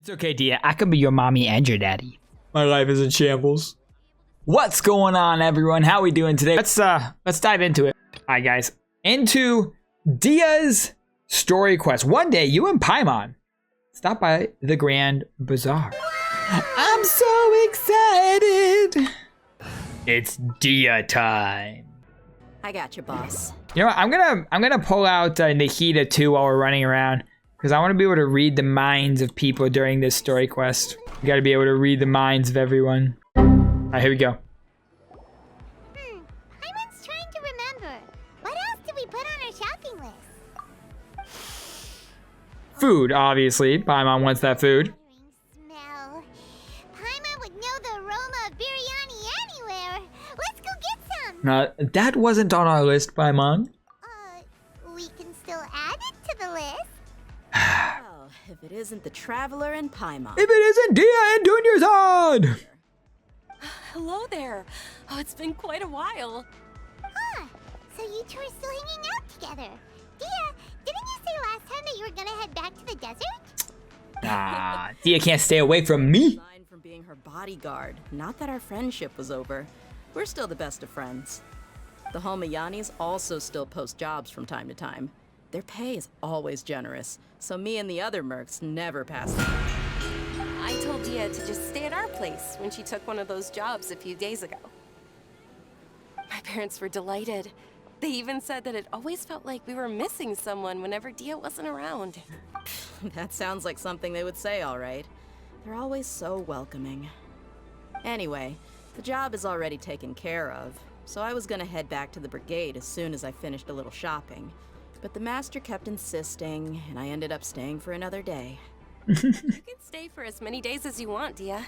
It's okay, Dehya. I can be your mommy and your daddy. My life is in shambles. What's going on, everyone? How we doing today? Let's dive into it. All right, guys. Into Dehya's story quest. One day, you and Paimon stop by the Grand Bazaar. I'm so excited. It's Dehya time. I got you, boss. You know what? I'm gonna pull out Nahida too while we're running around, because I want to be able to read the minds of people during this story quest. You got to be able to read the minds of everyone. All right, here we go. Paimon's trying to remember. What else did we put on our shopping list? Food, obviously. Paimon wants that food. Smell. Paimon would know the aroma of biryani anywhere. Let's go get some. That wasn't on our list, Paimon. We can still add it to the list. Well, if it isn't the Traveler and Paimon. If it isn't Dehya and Dunyarzad! Hello there. Oh, it's been quite a while. So you two are still hanging out together. Dehya, didn't you say last time that you were gonna head back to the desert? Nah, Dehya can't stay away from me. Aside from being her bodyguard, not that our friendship was over. We're still the best of friends. The Homayanis also still post jobs from time to time. Their pay is always generous, so me and the other mercs never pass them. I told Dehya to just stay at our place when she took one of those jobs a few days ago. My parents were delighted. They even said that it always felt like we were missing someone whenever Dehya wasn't around. That sounds like something they would say, all right. They're always so welcoming. Anyway, the job is already taken care of, so I was gonna head back to the brigade as soon as I finished a little shopping. But the master kept insisting, and I ended up staying for another day. You can stay for as many days as you want, Dehya.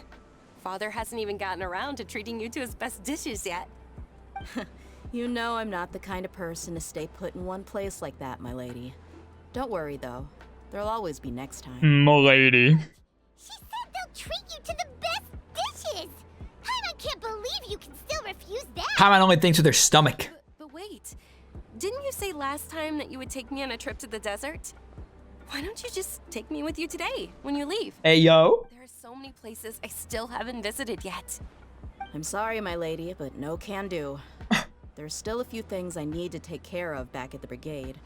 Father hasn't even gotten around to treating you to his best dishes yet. You know I'm not the kind of person to stay put in one place like that, my lady. Don't worry, though. There'll always be next time. My lady. She said they'll treat you to the best dishes. Paimon can't believe you can still refuse that. Paimon only thinks with her stomach. But wait, didn't you say last time that you would take me on a trip to the desert? Why don't you just take me with you today when you leave? Hey, yo. There are so many places I still haven't visited yet. I'm sorry, my lady, but no can do. There's still a few things I need to take care of back at the brigade.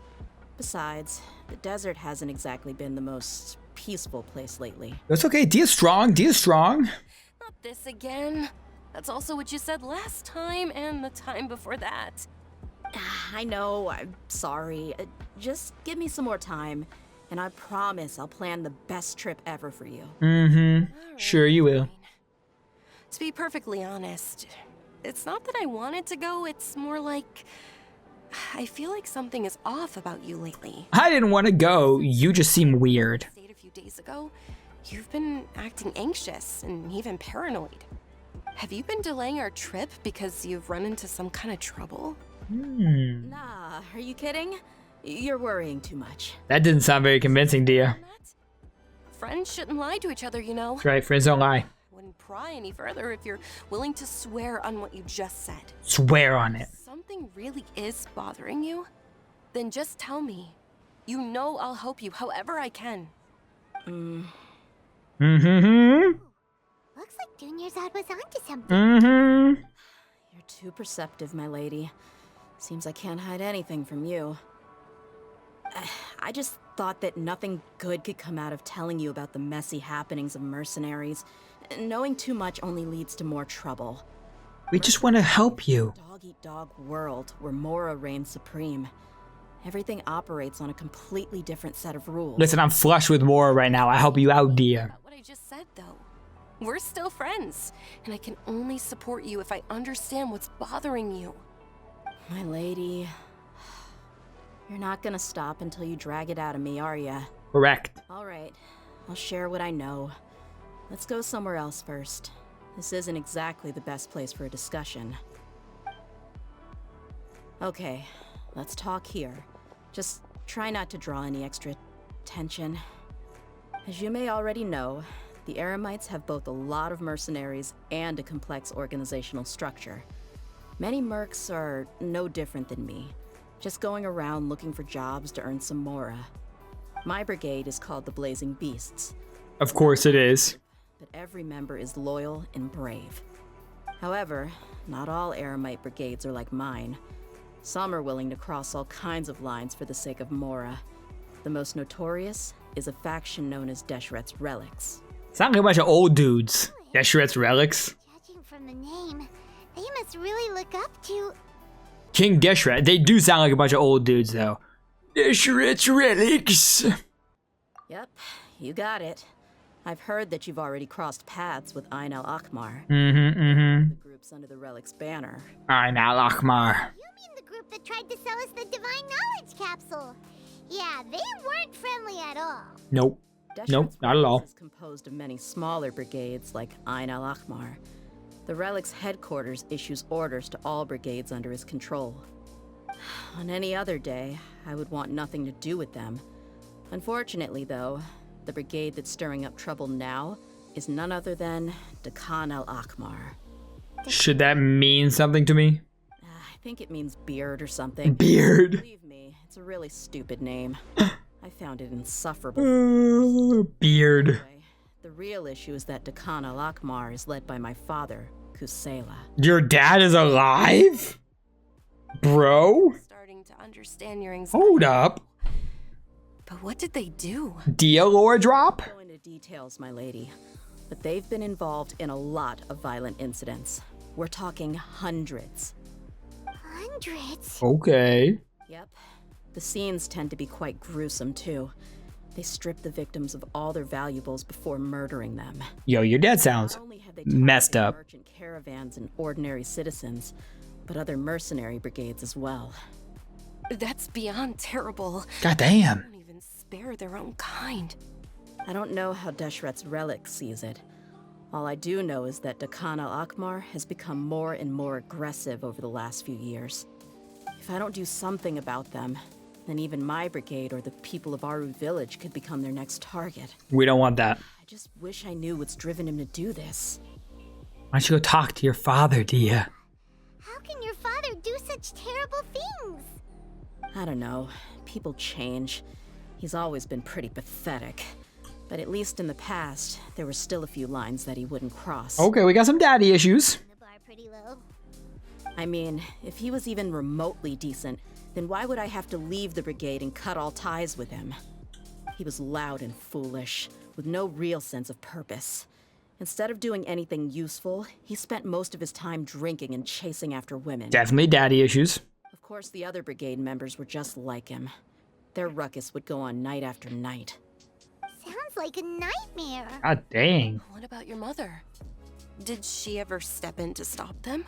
Besides, the desert hasn't exactly been the most peaceful place lately. That's okay. Dehya's strong. Dehya's strong. Not this again. That's also what you said last time and the time before that. I know, I'm sorry. Just give me some more time, and I promise I'll plan the best trip ever for you. Mm-hmm. Sure you will. To be perfectly honest, it's not that I wanted to go, it's more like I feel like something is off about you lately. I didn't want to go. You just seem weird. Stayed a few days ago, you've been acting anxious and even paranoid. Have you been delaying our trip because you've run into some kind of trouble? Nah, are you kidding? You're worrying too much. That didn't sound very convincing, Dehya. Friends shouldn't lie to each other, you know. That's right, friends don't lie. Wouldn't pry any further if you're willing to swear on what you just said. Swear on it. If something really is bothering you, then just tell me. You know I'll help you however I can. Mm-hmm. Looks like Dunyarzad was onto something. Mm-hmm. You're too perceptive, my lady. Seems I can't hide anything from you. I just thought that nothing good could come out of telling you about the messy happenings of mercenaries. Knowing too much only leads to more trouble. We just want to help you. Dog-eat-dog world where Mora reigns supreme. Everything operates on a completely different set of rules. Listen, I'm flush with Mora right now. I'll help you out, Dehya. What I just said, though. We're still friends, and I can only support you if I understand what's bothering you. My lady, you're not gonna stop until you drag it out of me, are ya? Correct. All right, I'll share what I know. Let's go somewhere else first. This isn't exactly the best place for a discussion. Okay, let's talk here. Just try not to draw any extra tension. As you may already know, the Eremites have both a lot of mercenaries and a complex organizational structure. Many mercs are no different than me, just going around looking for jobs to earn some mora. My brigade is called the Blazing Beasts. Of course it is. But every member is loyal and brave. However, not all Eremite brigades are like mine. Some are willing to cross all kinds of lines for the sake of Mora. The most notorious is a faction known as Deshret's Relics. Sound like a bunch of old dudes. Deshret's Relics. Judging from the name, they must really look up to... King Deshret. They do sound like a bunch of old dudes, though. Deshret's Relics. Yep, you got it. I've heard that you've already crossed paths with Ain al-Akmar. The group's under the Relics banner. Ain al-Akmar. You mean the group that tried to sell us the Divine Knowledge Capsule? Yeah, they weren't friendly at all. Nope. Nope, not at all. Is composed of many smaller brigades like Ain al-Akmar. The Relic's headquarters issues orders to all brigades under his control. On any other day, I would want nothing to do with them. Unfortunately, though, the brigade that's stirring up trouble now is none other than Dekhan al-Akmar. Should that mean something to me? I think it means beard or something. Beard. Believe me, it's a really stupid name. I found it insufferable. Beard. Anyway, the real issue is that Dekhan al-Akmar is led by my father, Kusela. Your dad is alive? Bro? Starting to understand your anxiety. Hold up. But what did they do? Dia lore drop? Go into details, my lady, but they've been involved in a lot of violent incidents. We're talking hundreds. Hundreds? Okay. Yep. The scenes tend to be quite gruesome, too. They strip the victims of all their valuables before murdering them. Yo, your dad sounds Not only have they messed targeted up. merchant caravans and ordinary citizens, but other mercenary brigades as well. That's beyond terrible. Goddamn. They don't even spare their own kind. I don't know how Deshret's Relic sees it. All I do know is that Dekhan al-Akmar has become more and more aggressive over the last few years. If I don't do something about them, then even my brigade or the people of Aru village could become their next target. We don't want that. I just wish I knew what's driven him to do this. Why don't you go talk to your father, Dia? How can your father do such terrible things? I don't know. People change. He's always been pretty pathetic. But at least in the past, there were still a few lines that he wouldn't cross. Okay, we got some daddy issues. The bar pretty low. I mean, if he was even remotely decent, then why would I have to leave the brigade and cut all ties with him? He was loud and foolish, with no real sense of purpose. Instead of doing anything useful, he spent most of his time drinking and chasing after women. Definitely daddy issues. Of course, the other brigade members were just like him. Their ruckus would go on night after night. Sounds like a nightmare. God dang. What about your mother? Did she ever step in to stop them?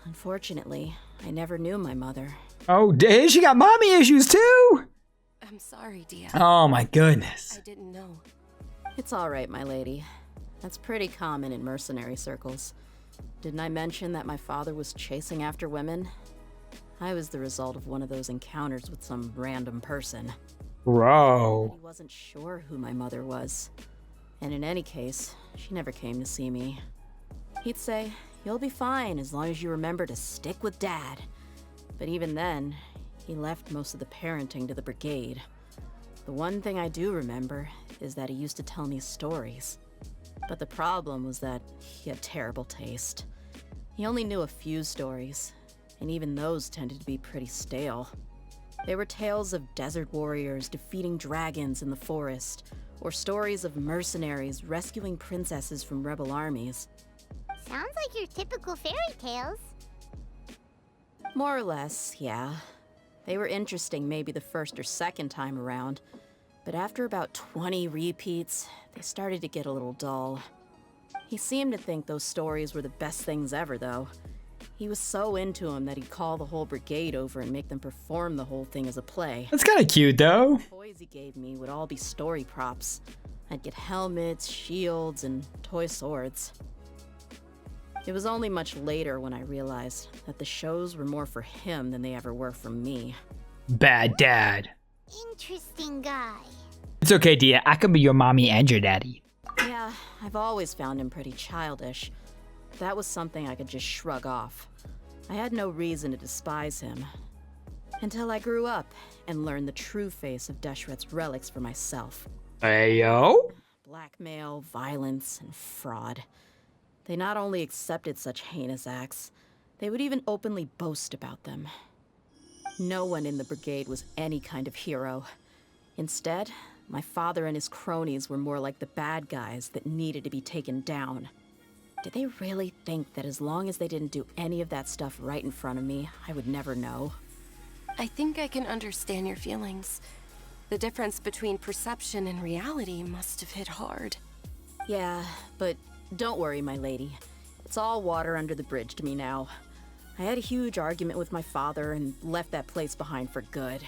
Unfortunately, I never knew my mother. Oh, dang, she got mommy issues too. I'm sorry, Dehya. Oh my goodness. I didn't know. It's all right, my lady. That's pretty common in mercenary circles. Didn't I mention that my father was chasing after women? I was the result of one of those encounters with some random person. Bro. He wasn't sure who my mother was. And in any case, she never came to see me. He'd say, "You'll be fine as long as you remember to stick with Dad." But even then, he left most of the parenting to the brigade. The one thing I do remember is that he used to tell me stories. But the problem was that he had terrible taste. He only knew a few stories, and even those tended to be pretty stale. They were tales of desert warriors defeating dragons in the forest, or stories of mercenaries rescuing princesses from rebel armies. Sounds like your typical fairy tales. More or less, yeah. They were interesting maybe the first or second time around, but after about 20 repeats, they started to get a little dull. He seemed to think those stories were the best things ever, though. He was so into them that he'd call the whole brigade over and make them perform the whole thing as a play. That's kind of cute though. The toys he gave me would all be story props. I'd get helmets, shields, and toy swords. It was only much later when I realized that the shows were more for him than they ever were for me. Bad dad. Interesting guy. It's okay, Dia. I can be your mommy and your daddy. Yeah, I've always found him pretty childish. That was something I could just shrug off. I had no reason to despise him. Until I grew up and learned the true face of Deshret's relics for myself. Hey, yo. Blackmail, violence, and fraud. They not only accepted such heinous acts, they would even openly boast about them. No one in the brigade was any kind of hero. Instead, my father and his cronies were more like the bad guys that needed to be taken down. Did they really think that as long as they didn't do any of that stuff right in front of me, I would never know? I think I can understand your feelings. The difference between perception and reality must have hit hard. Yeah, but don't worry, my lady. It's all water under the bridge to me now. I had a huge argument with my father and left that place behind for good.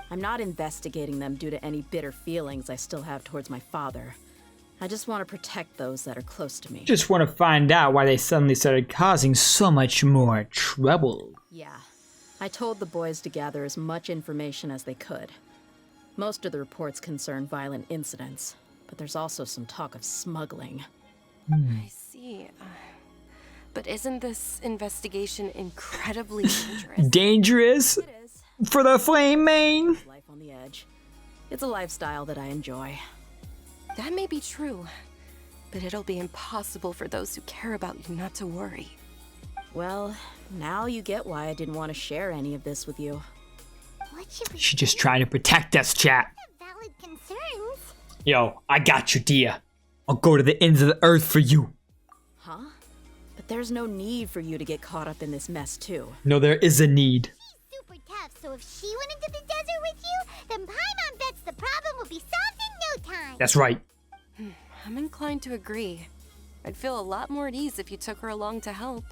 I'm not investigating them due to any bitter feelings I still have towards my father. I just want to protect those that are close to me. Just want to find out why they suddenly started causing so much more trouble. Yeah. I told the boys to gather as much information as they could. Most of the reports concern violent incidents, but there's also some talk of smuggling. I see. But isn't this investigation incredibly dangerous? Dangerous? It is. For the flame main? Life on the edge. It's a lifestyle that I enjoy. That may be true, but it'll be impossible for those who care about you not to worry. Well, now you get why I didn't want to share any of this with you. What should we She's just trying to protect us, chat. have valid concerns? Yo, I got you, Dehya. I'll go to the ends of the earth for you. Huh? But there's no need for you to get caught up in this mess, too. No, there is a need. She's super tough, so if she went into the desert with you, then Paimon bets the problem will be solved in no time. That's right. I'm inclined to agree. I'd feel a lot more at ease if you took her along to help.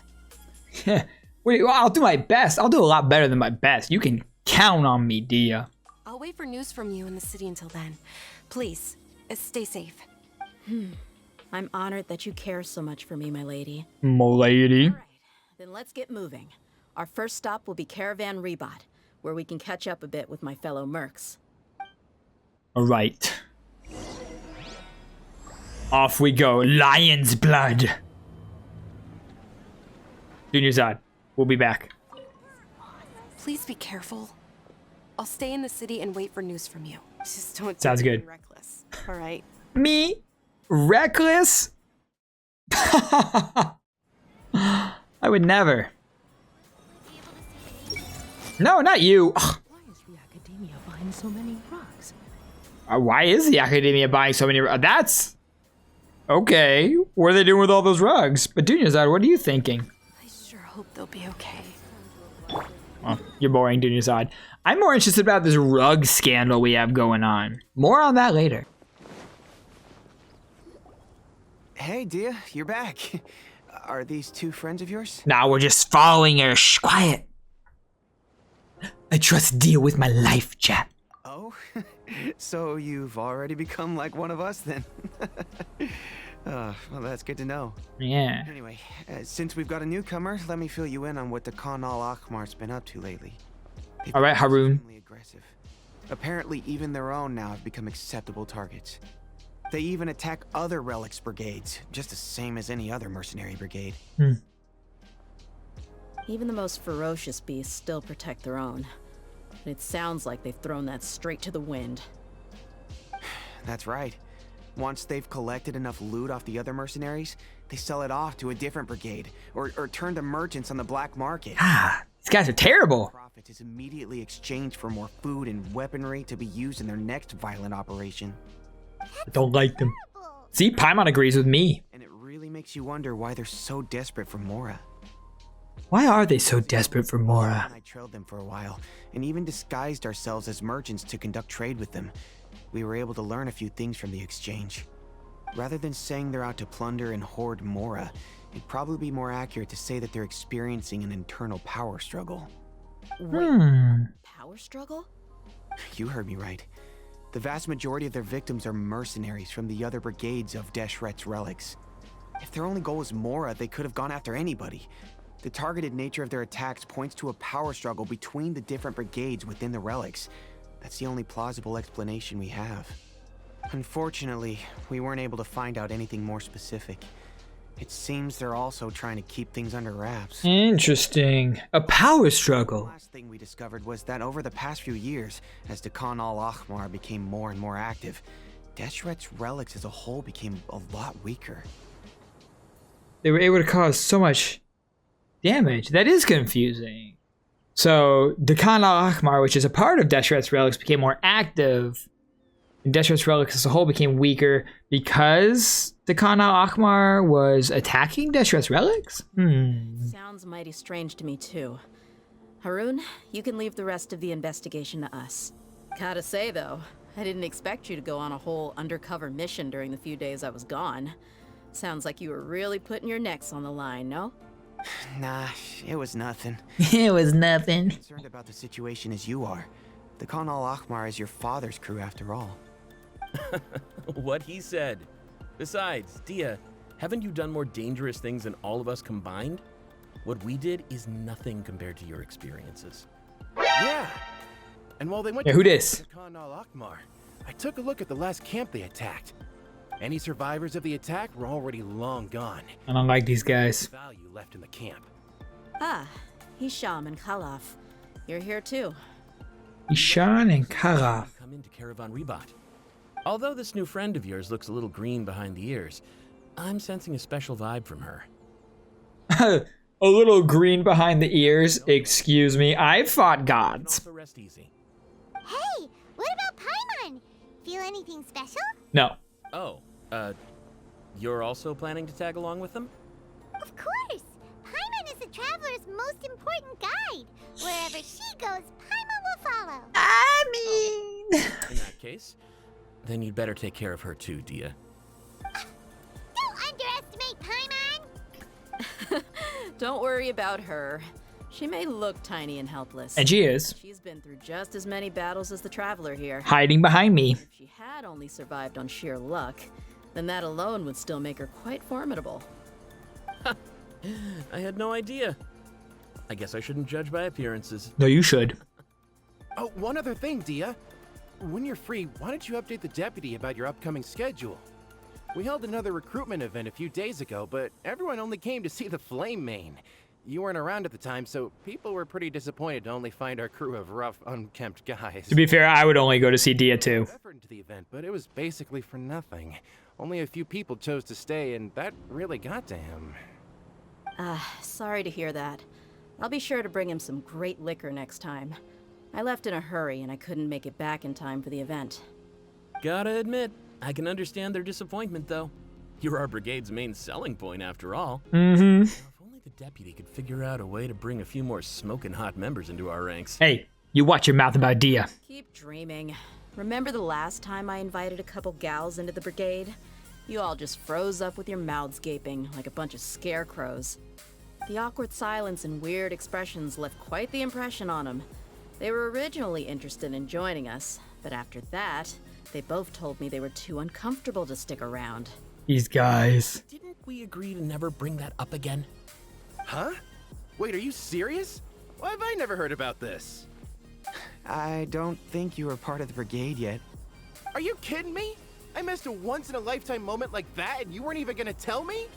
Wait, well, I'll do my best. I'll do a lot better than my best. You can count on me, Dehya. I'll wait for news from you in the city until then. Please, stay safe. I'm honored that you care so much for me, my lady. M'lady. All right, then let's get moving. Our first stop will be Caravan Rebot, where we can catch up a bit with my fellow mercs. All right. Off we go. Lion's blood. Junior side. We'll be back. Please be careful. I'll stay in the city and wait for news from you. Just don't Sounds do anything good. reckless. All right. Me? Reckless? I would never. No, not you. Ugh. Why is the Academia buying so many rugs? Why is the Academia buying so many? That's okay. What are they doing with all those rugs? But Dunya's what are you thinking? I sure hope they'll be okay. Well, you're boring, Dunya's I'm more interested about this rug scandal we have going on. More on that later. Hey, Dehya, you're back. Are these two friends of yours? Nah, we're just following her. Shh, quiet. I trust Dehya with my life, chat. Oh, so you've already become like one of us then? Well, that's good to know. Yeah. Anyway, since we've got a newcomer, let me fill you in on what the Khan al-Akhmar's been up to lately. They've All right, become Haroon. extremely aggressive. Apparently, even their own now have become acceptable targets. They even attack other relics brigades, just the same as any other mercenary brigade. Even the most ferocious beasts still protect their own. And it sounds like they've thrown that straight to the wind. That's right. Once they've collected enough loot off the other mercenaries, they sell it off to a different brigade, or turn to merchants on the black market. Ah, these guys are terrible. Profit is immediately exchanged for more food and weaponry to be used in their next violent operation. I don't like them. See, Paimon agrees with me. And it really makes you wonder why they're so desperate for Mora. Why are they so desperate for Mora? I trailed them for a while, and even disguised ourselves as merchants to conduct trade with them. We were able to learn a few things from the exchange. Rather than saying they're out to plunder and hoard Mora, it'd probably be more accurate to say that they're experiencing an internal power struggle. Wait, power struggle? You heard me right. The vast majority of their victims are mercenaries from the other brigades of Deshret's relics. If their only goal was Mora, they could have gone after anybody. The targeted nature of their attacks points to a power struggle between the different brigades within the relics. That's the only plausible explanation we have. Unfortunately, we weren't able to find out anything more specific. It seems they're also trying to keep things under wraps. Interesting. A power The struggle. last thing we discovered was that over the past few years, as the Khan al-Akhmar became more and more active, Deshret's relics as a whole became a lot weaker. They were able to cause so much damage. That is confusing. So Dekan al-Ahmar, which is a part of Deshret's relics, became more active. And Deshret's relics as a whole became weaker because Dekan al-Ahmar was attacking Deshret's relics? Sounds mighty strange to me too. Harun, you can leave the rest of the investigation to us. Gotta say though, I didn't expect you to go on a whole undercover mission during the few days I was gone. Sounds like you were really putting your necks on the line, no? Nah, it was nothing. It was nothing. Concerned about the situation as you are. The Khan al-Ahmar is your father's crew after all. What he said. Besides, Dehya, haven't you done more dangerous things than all of us combined? What we did is nothing compared to your experiences. Yeah. And while they went Yeah, to who dis? Khan al-Ahmar, I took a look at the last camp they attacked. Any survivors of the attack were already long gone. I don't like these guys. Value left in the camp. Ah, Hisham and Khalaf. You're here too. Ishan and Kara. Come into Caravan Rebat. Although this new friend of yours looks a little green behind the ears, I'm sensing a special vibe from her. A little green behind the ears. Excuse me. I fought gods. Also rest easy. Hey, what about Paimon? Feel anything special? No. Oh, you're also planning to tag along with them? Of course! Paimon is the traveler's most important guide. Wherever she goes, Paimon will follow. I mean... In that case, then you'd better take care of her too, Dehya. Don't underestimate Paimon! Don't worry about her. She may look tiny and helpless. And she is. She's been through just as many battles as the traveler here. Hiding behind me. If she had only survived on sheer luck, then that alone would still make her quite formidable. I had no idea. I guess I shouldn't judge by appearances. No, you should. Oh, one other thing, Dehya. When you're free, why don't you update the deputy about your upcoming schedule? We held another recruitment event a few days ago, but everyone only came to see the Flame Main. You weren't around at the time, so people were pretty disappointed to only find our crew of rough, unkempt guys. To be fair, I would only go to see Dehya too. Effort into the event, but it was basically for nothing. Only a few people chose to stay, and that really got to him. Sorry to hear that. I'll be sure to bring him some great liquor next time. I left in a hurry and I couldn't make it back in time for the event. Gotta admit, I can understand their disappointment though. You're our brigade's main selling point after all. Mm-hmm. If only the deputy could figure out a way to bring a few more smoking hot members into our ranks. Hey, you watch your mouth about Dehya. Keep dreaming. Remember the last time I invited a couple gals into the brigade? You all just froze up with your mouths gaping like a bunch of scarecrows. The awkward silence and weird expressions left quite the impression on them. They were originally interested in joining us, but after that, they both told me they were too uncomfortable to stick around. These guys. Didn't we agree to never bring that up again? Huh? Wait, are you serious? Why have I never heard about this? I don't think you were part of the brigade yet. Are you kidding me? I missed a once-in-a-lifetime moment like that and you weren't even gonna tell me?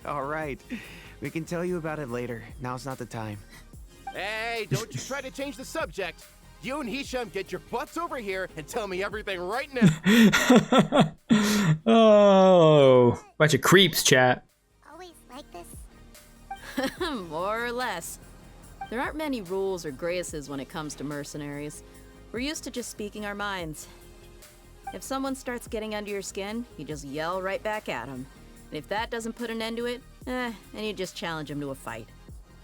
All right. We can tell you about it later. Now's not the time. Hey, don't you try to change the subject. You and Hisham get your butts over here and tell me everything right now. Oh, bunch of creeps, chat. Always like this? More or less. There aren't many rules or graces when it comes to mercenaries. We're used to just speaking our minds. If someone starts getting under your skin, you just yell right back at them. And if that doesn't put an end to it, then you just challenge them to a fight.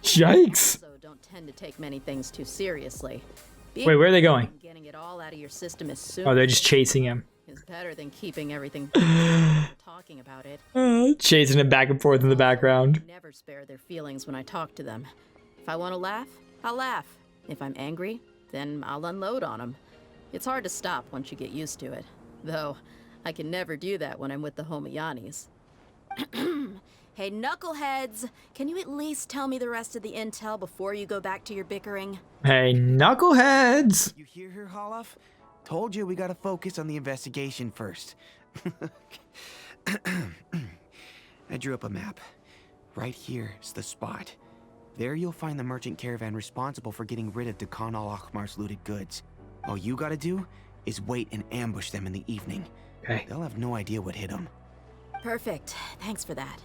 Yikes. So don't tend to take many things too seriously. Wait, where are they going? Getting it all out of your system as soon Oh, they're just chasing him. is better than keeping everything talking about it. Chasing him back and forth in the background. Never spare their feelings when I talk to them. If I want to laugh, I'll laugh. If I'm angry, then I'll unload on them. It's hard to stop once you get used to it. Though, I can never do that when I'm with the Homayanis. Hey, knuckleheads! Can you at least tell me the rest of the intel before you go back to your bickering? Hey, knuckleheads! You hear her, Holloff? Told you we gotta focus on the investigation first. I drew up a map. Right here's the spot. There you'll find the merchant caravan responsible for getting rid of Dekan al-Ahmar's looted goods. All you gotta do is wait and ambush them in the evening. Okay. They'll have no idea what hit them. Perfect. Thanks for that.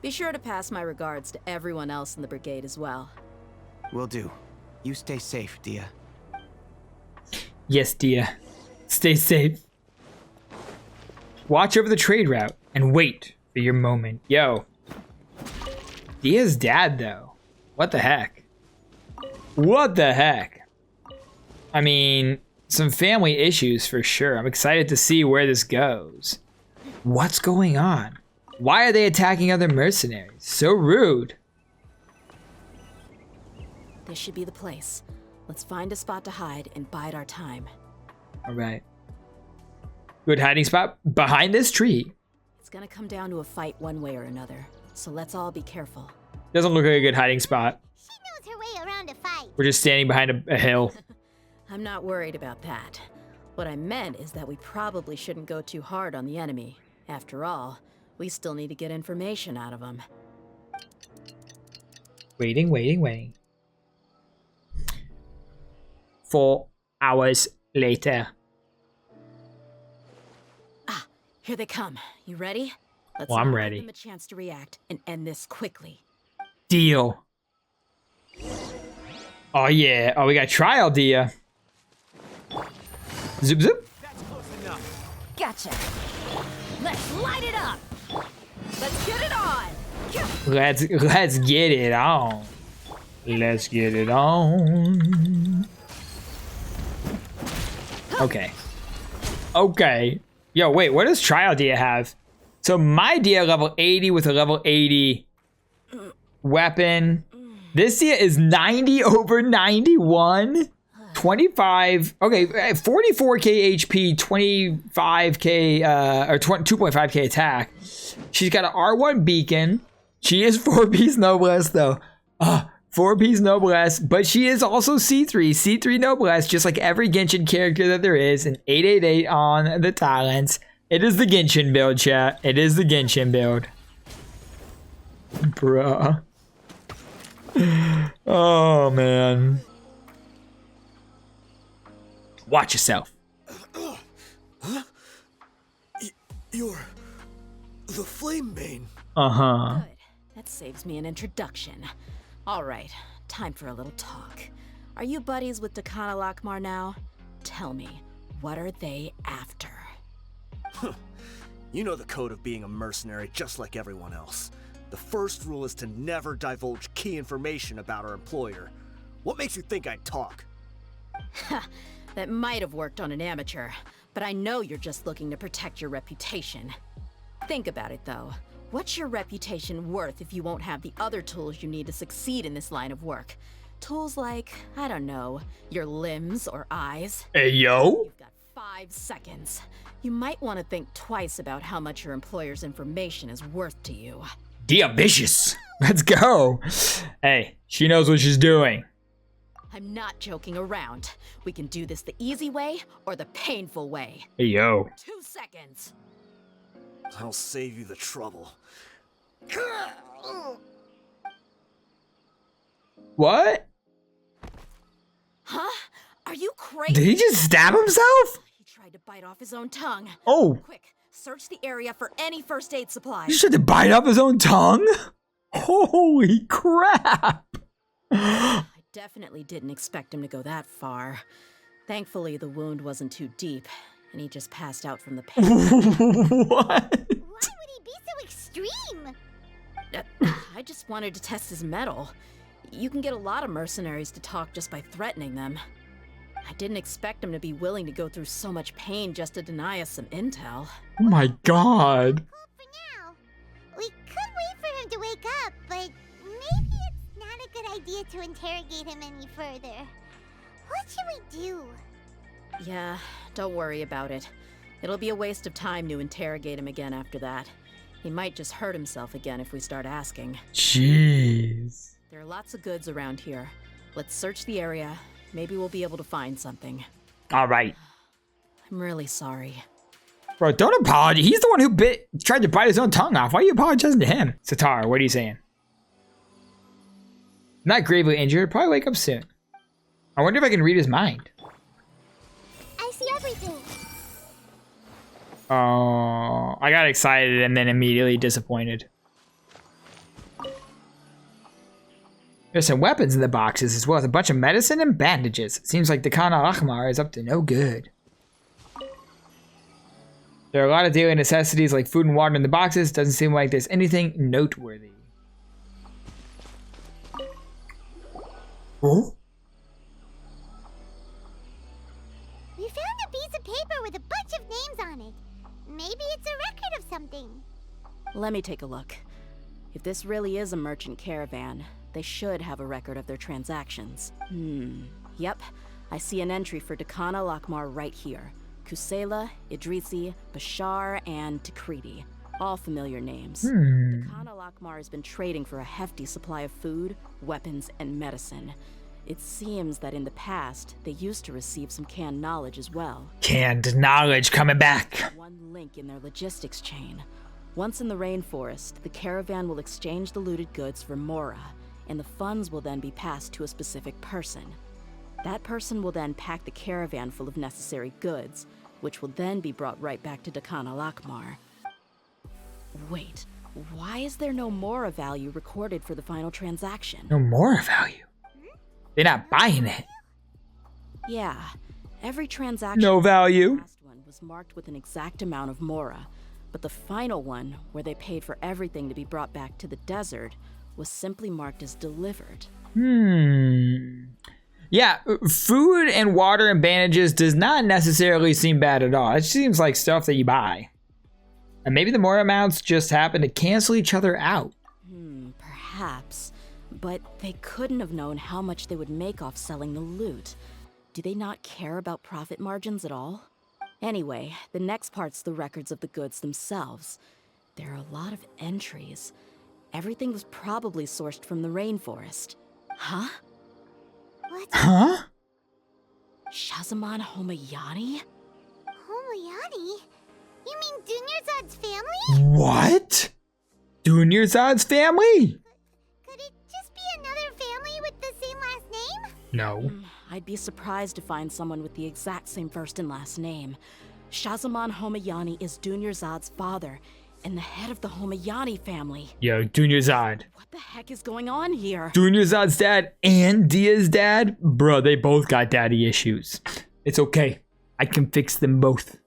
Be sure to pass my regards to everyone else in the brigade as well. Will do. You stay safe, Dehya. Yes, Dehya. Stay safe. Watch over the trade route and wait for your moment. Yo. Dehya's dad, though. What the heck? What the heck? I mean, some family issues for sure. I'm excited to see where this goes. What's going on? Why are they attacking other mercenaries? So rude. This should be the place. Let's find a spot to hide and bide our time. All right. Good hiding spot behind this tree. It's gonna come down to a fight one way or another, so let's all be careful. Doesn't look like a good hiding spot. She knows her way around a fight. We're just standing behind a hill. I'm not worried about that. What I meant is that we probably shouldn't go too hard on the enemy. After all, we still need to get information out of them. Waiting, waiting, waiting. 4 hours later. Ah, here they come. You ready? Let's Well, I'm now ready. Give them a chance to react and end this quickly. Deal. Oh yeah. Oh, we got trial, Dehya. Zip zip. Gotcha. Let's light it up. Let's get it on. Let's get it on. Let's get it on. Okay. Okay. Yo, wait, what does trial Dehya have? So my Dehya level 80 with a level 80 weapon. This Dehya is 90 over 91. 25. Okay, 44k HP, 25k or 2.5k attack. She's got an R1 beacon. She is 4-piece noblesse though. 4-piece noblesse, but she is also C3 noblesse, just like every Genshin character that there is, and 888 on the talents. It is the Genshin build, chat. It is the Genshin build. Bruh. Oh, man. Watch yourself. You're the Flamebane. Uh-huh. Good. That saves me an introduction. All right, time for a little talk. Are you buddies with Dakana Lakmar now? Tell me, what are they after? You know the code of being a mercenary just like everyone else. The first rule is to never divulge key information about our employer. What makes you think I'd talk? That might have worked on an amateur, but I know you're just looking to protect your reputation. Think about it though. What's your reputation worth if you won't have the other tools you need to succeed in this line of work? Tools like, I don't know, your limbs or eyes? Hey, yo. You've got 5 seconds. You might want to think twice about how much your employer's information is worth to you. Dehya vicious. Let's go. Hey, she knows what she's doing. I'm not joking around. We can do this the easy way or the painful way. Hey, yo. 2 seconds. I'll save you the trouble. What? Huh? Are you crazy? Did he just stab himself? He tried to bite off his own tongue. Oh, Quick, search the area for any first aid he supplies. just tried to bite off his own tongue? Holy crap. I definitely didn't expect him to go that far. Thankfully, the wound wasn't too deep, and he just passed out from the pain. What? Why would he be so extreme? I just wanted to test his mettle. You can get a lot of mercenaries to talk just by threatening them. I didn't expect him to be willing to go through so much pain just to deny us some intel. Oh my god. Cool for now. We could wait for him to wake up, but maybe it's not a good idea to interrogate him any further. What should we do? Yeah, don't worry about it. It'll be a waste of time to interrogate him again after that. He might just hurt himself again if we start asking. Jeez. There are lots of goods around here. Let's search the area. Maybe we'll be able to find something. All right. I'm really sorry. Bro, don't apologize. He's the one who tried to bite his own tongue off. Why are you apologizing to him? Satar, what are you saying? Not gravely injured. Probably wake up soon. I wonder if I can read his mind. I see everything. Oh, I got excited and then immediately disappointed. There's some weapons in the boxes as well as a bunch of medicine and bandages. It seems like the Khan al-Ahmar is up to no good. There are a lot of daily necessities like food and water in the boxes. Doesn't seem like there's anything noteworthy. Oh? We found a piece of paper with a bunch of names on it. Maybe it's a record of something. Let me take a look. If this really is a merchant caravan, they should have a record of their transactions. Yep. I see an entry for Khan al-Ahmar right here. Kusela, Idrisi, Bashar, and Takriti. All familiar names. Khan al-Ahmar has been trading for a hefty supply of food, weapons, and medicine. It seems that in the past, they used to receive some canned knowledge as well. Canned knowledge coming back. One link in their logistics chain. Once in the rainforest, the caravan will exchange the looted goods for mora, and the funds will then be passed to a specific person. That person will then pack the caravan full of necessary goods, which will then be brought right back to Khan al-Ahmar. Wait, why is there no mora value recorded for the final transaction? No mora value? They're not buying it. Yeah, every transaction. No value. The last one was marked with an exact amount of mora, but the final one, where they paid for everything to be brought back to the desert, was simply marked as delivered. Yeah, food and water and bandages does not necessarily seem bad at all. It seems like stuff that you buy. And maybe the mora amounts just happen to cancel each other out. Perhaps. But they couldn't have known how much they would make off selling the loot. Do they not care about profit margins at all? Anyway, the next part's the records of the goods themselves. There are a lot of entries. Everything was probably sourced from the rainforest. Huh? What? Huh? Shazamon Homayani? Homayani? You mean Dunyarzad's family? What? Dunyarzad's family? Could it just be another family with the same last name? No. I'd be surprised to find someone with the exact same first and last name. Shazamon Homayani is Dunyarzad's father, and the head of the Homayani family. Yo, Dunyarzad. What the heck is going on here? Dunyarzad's dad and Dia's dad? Bro, they both got daddy issues. It's okay. I can fix them both.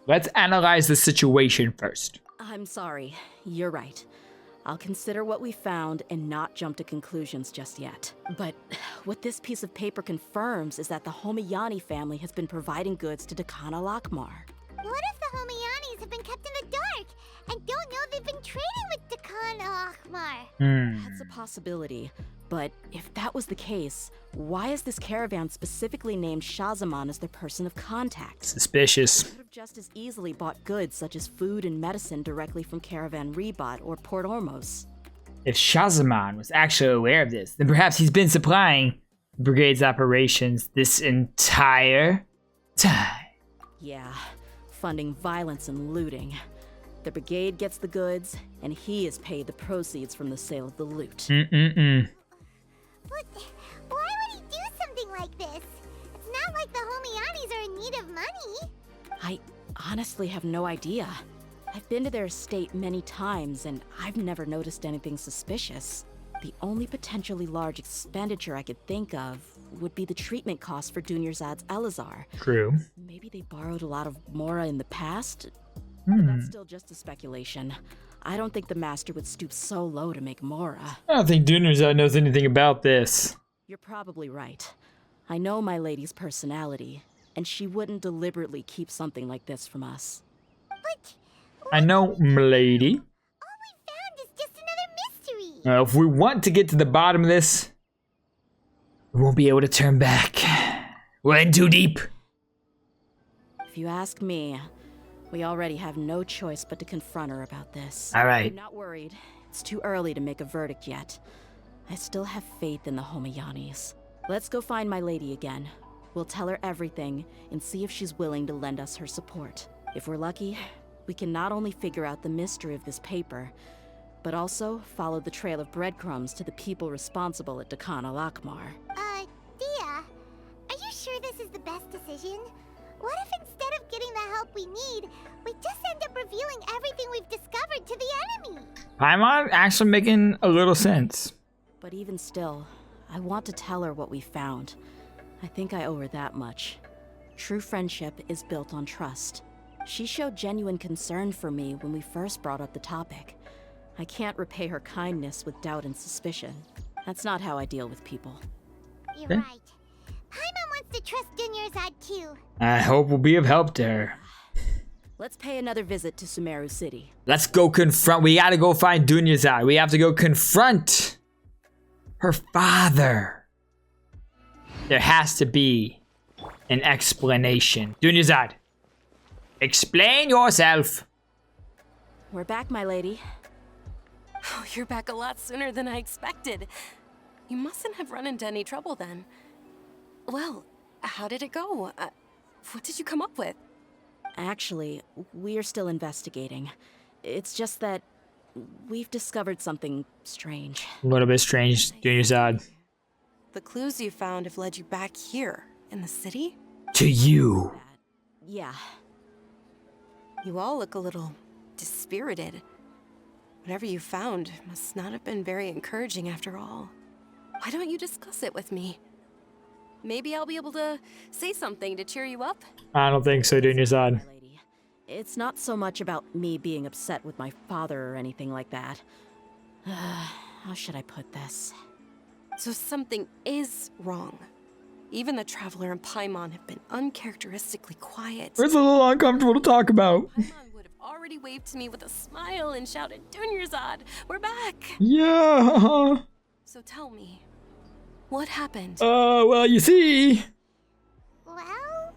Let's analyze the situation first. I'm sorry. You're right. I'll consider what we found and not jump to conclusions just yet. But what this piece of paper confirms is that the Homayani family has been providing goods to Khan al-Ahmar. What if the Homayanis have been kept in the dark and don't know they've been trading with Khan al-Ahmar? That's a possibility. But if that was the case, why is this caravan specifically named Shazamon as their person of contact? Suspicious. They could have just as easily bought goods such as food and medicine directly from Caravan Rebot or Port Ormos. If Shazamon was actually aware of this, then perhaps he's been supplying the brigade's operations this entire time. Yeah, funding violence and looting. The brigade gets the goods, and he is paid the proceeds from the sale of the loot. But why would he do something like this? It's not like the Homayanis are in need of money. I honestly have no idea. I've been to their estate many times, and I've never noticed anything suspicious. The only potentially large expenditure I could think of would be the treatment costs for Dunyarzad's Elazar. True. Maybe they borrowed a lot of mora in the past, but that's still just a speculation. I don't think the master would stoop so low to make mora. I don't think Dunyarzad knows anything about this. You're probably right. I know my lady's personality, and she wouldn't deliberately keep something like this from us. But I know, m'lady. all we found is just another mystery. If we want to get to the bottom of this, we won't be able to turn back. We're in too deep. If you ask me, we already have no choice but to confront her about this. All right. I'm not worried. It's too early to make a verdict yet. I still have faith in the Homayanis. Let's go find my lady again. We'll tell her everything and see if she's willing to lend us her support. If we're lucky, we can not only figure out the mystery of this paper, but also follow the trail of breadcrumbs to the people responsible at Khan al-Ahmar. Dehya, are you sure this is the best decision? What if instead of getting the help help we need, we just end up revealing everything we've discovered to the enemy. Paimon actually making a little sense. But even still, I want to tell her what we found. I think I owe her that much. True friendship is built on trust. She showed genuine concern for me when we first brought up the topic. I can't repay her kindness with doubt and suspicion. That's not how I deal with people. You're Okay. right. Paimon wants to trust Dunyarzad too. I hope we'll be of help to her. Let's pay another visit to Sumeru City. Let's go confront. We gotta go find Dunyarzad. We have to go confront her father. There has to be an explanation. Dunyarzad, explain yourself. We're back, my lady. Oh, you're back a lot sooner than I expected. You mustn't have run into any trouble then. Well, how did it go? What did you come up with? Actually, we're still investigating. It's just that we've discovered something strange. A little bit strange, Dunyarzad. The clues you found have led you back here, in the city? To you. Yeah. You all look a little dispirited. Whatever you found must not have been very encouraging after all. Why don't you discuss it with me? Maybe I'll be able to say something to cheer you up? I don't think so, Dunyarzad. My lady. It's not so much about me being upset with my father or anything like that. How should I put this? So something is wrong. Even the Traveler and Paimon have been uncharacteristically quiet. It's a little uncomfortable to talk about. Paimon would have already waved to me with a smile and shouted, Dunyarzad, we're back! Yeah. So tell me, what happened? Well, you see. Well,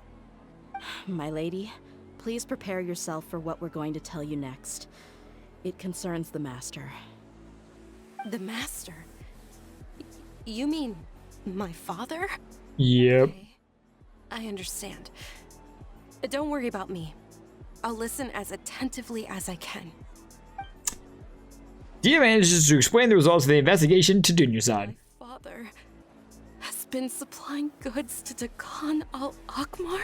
My lady, please prepare yourself for what we're going to tell you next. It concerns the Master. The Master? You mean my father? Yep. Okay, I understand. Don't worry about me. I'll listen as attentively as I can. Dehya manages to explain the results of the investigation to Dunyarzad. My father has been supplying goods to Dakan al-Akmar?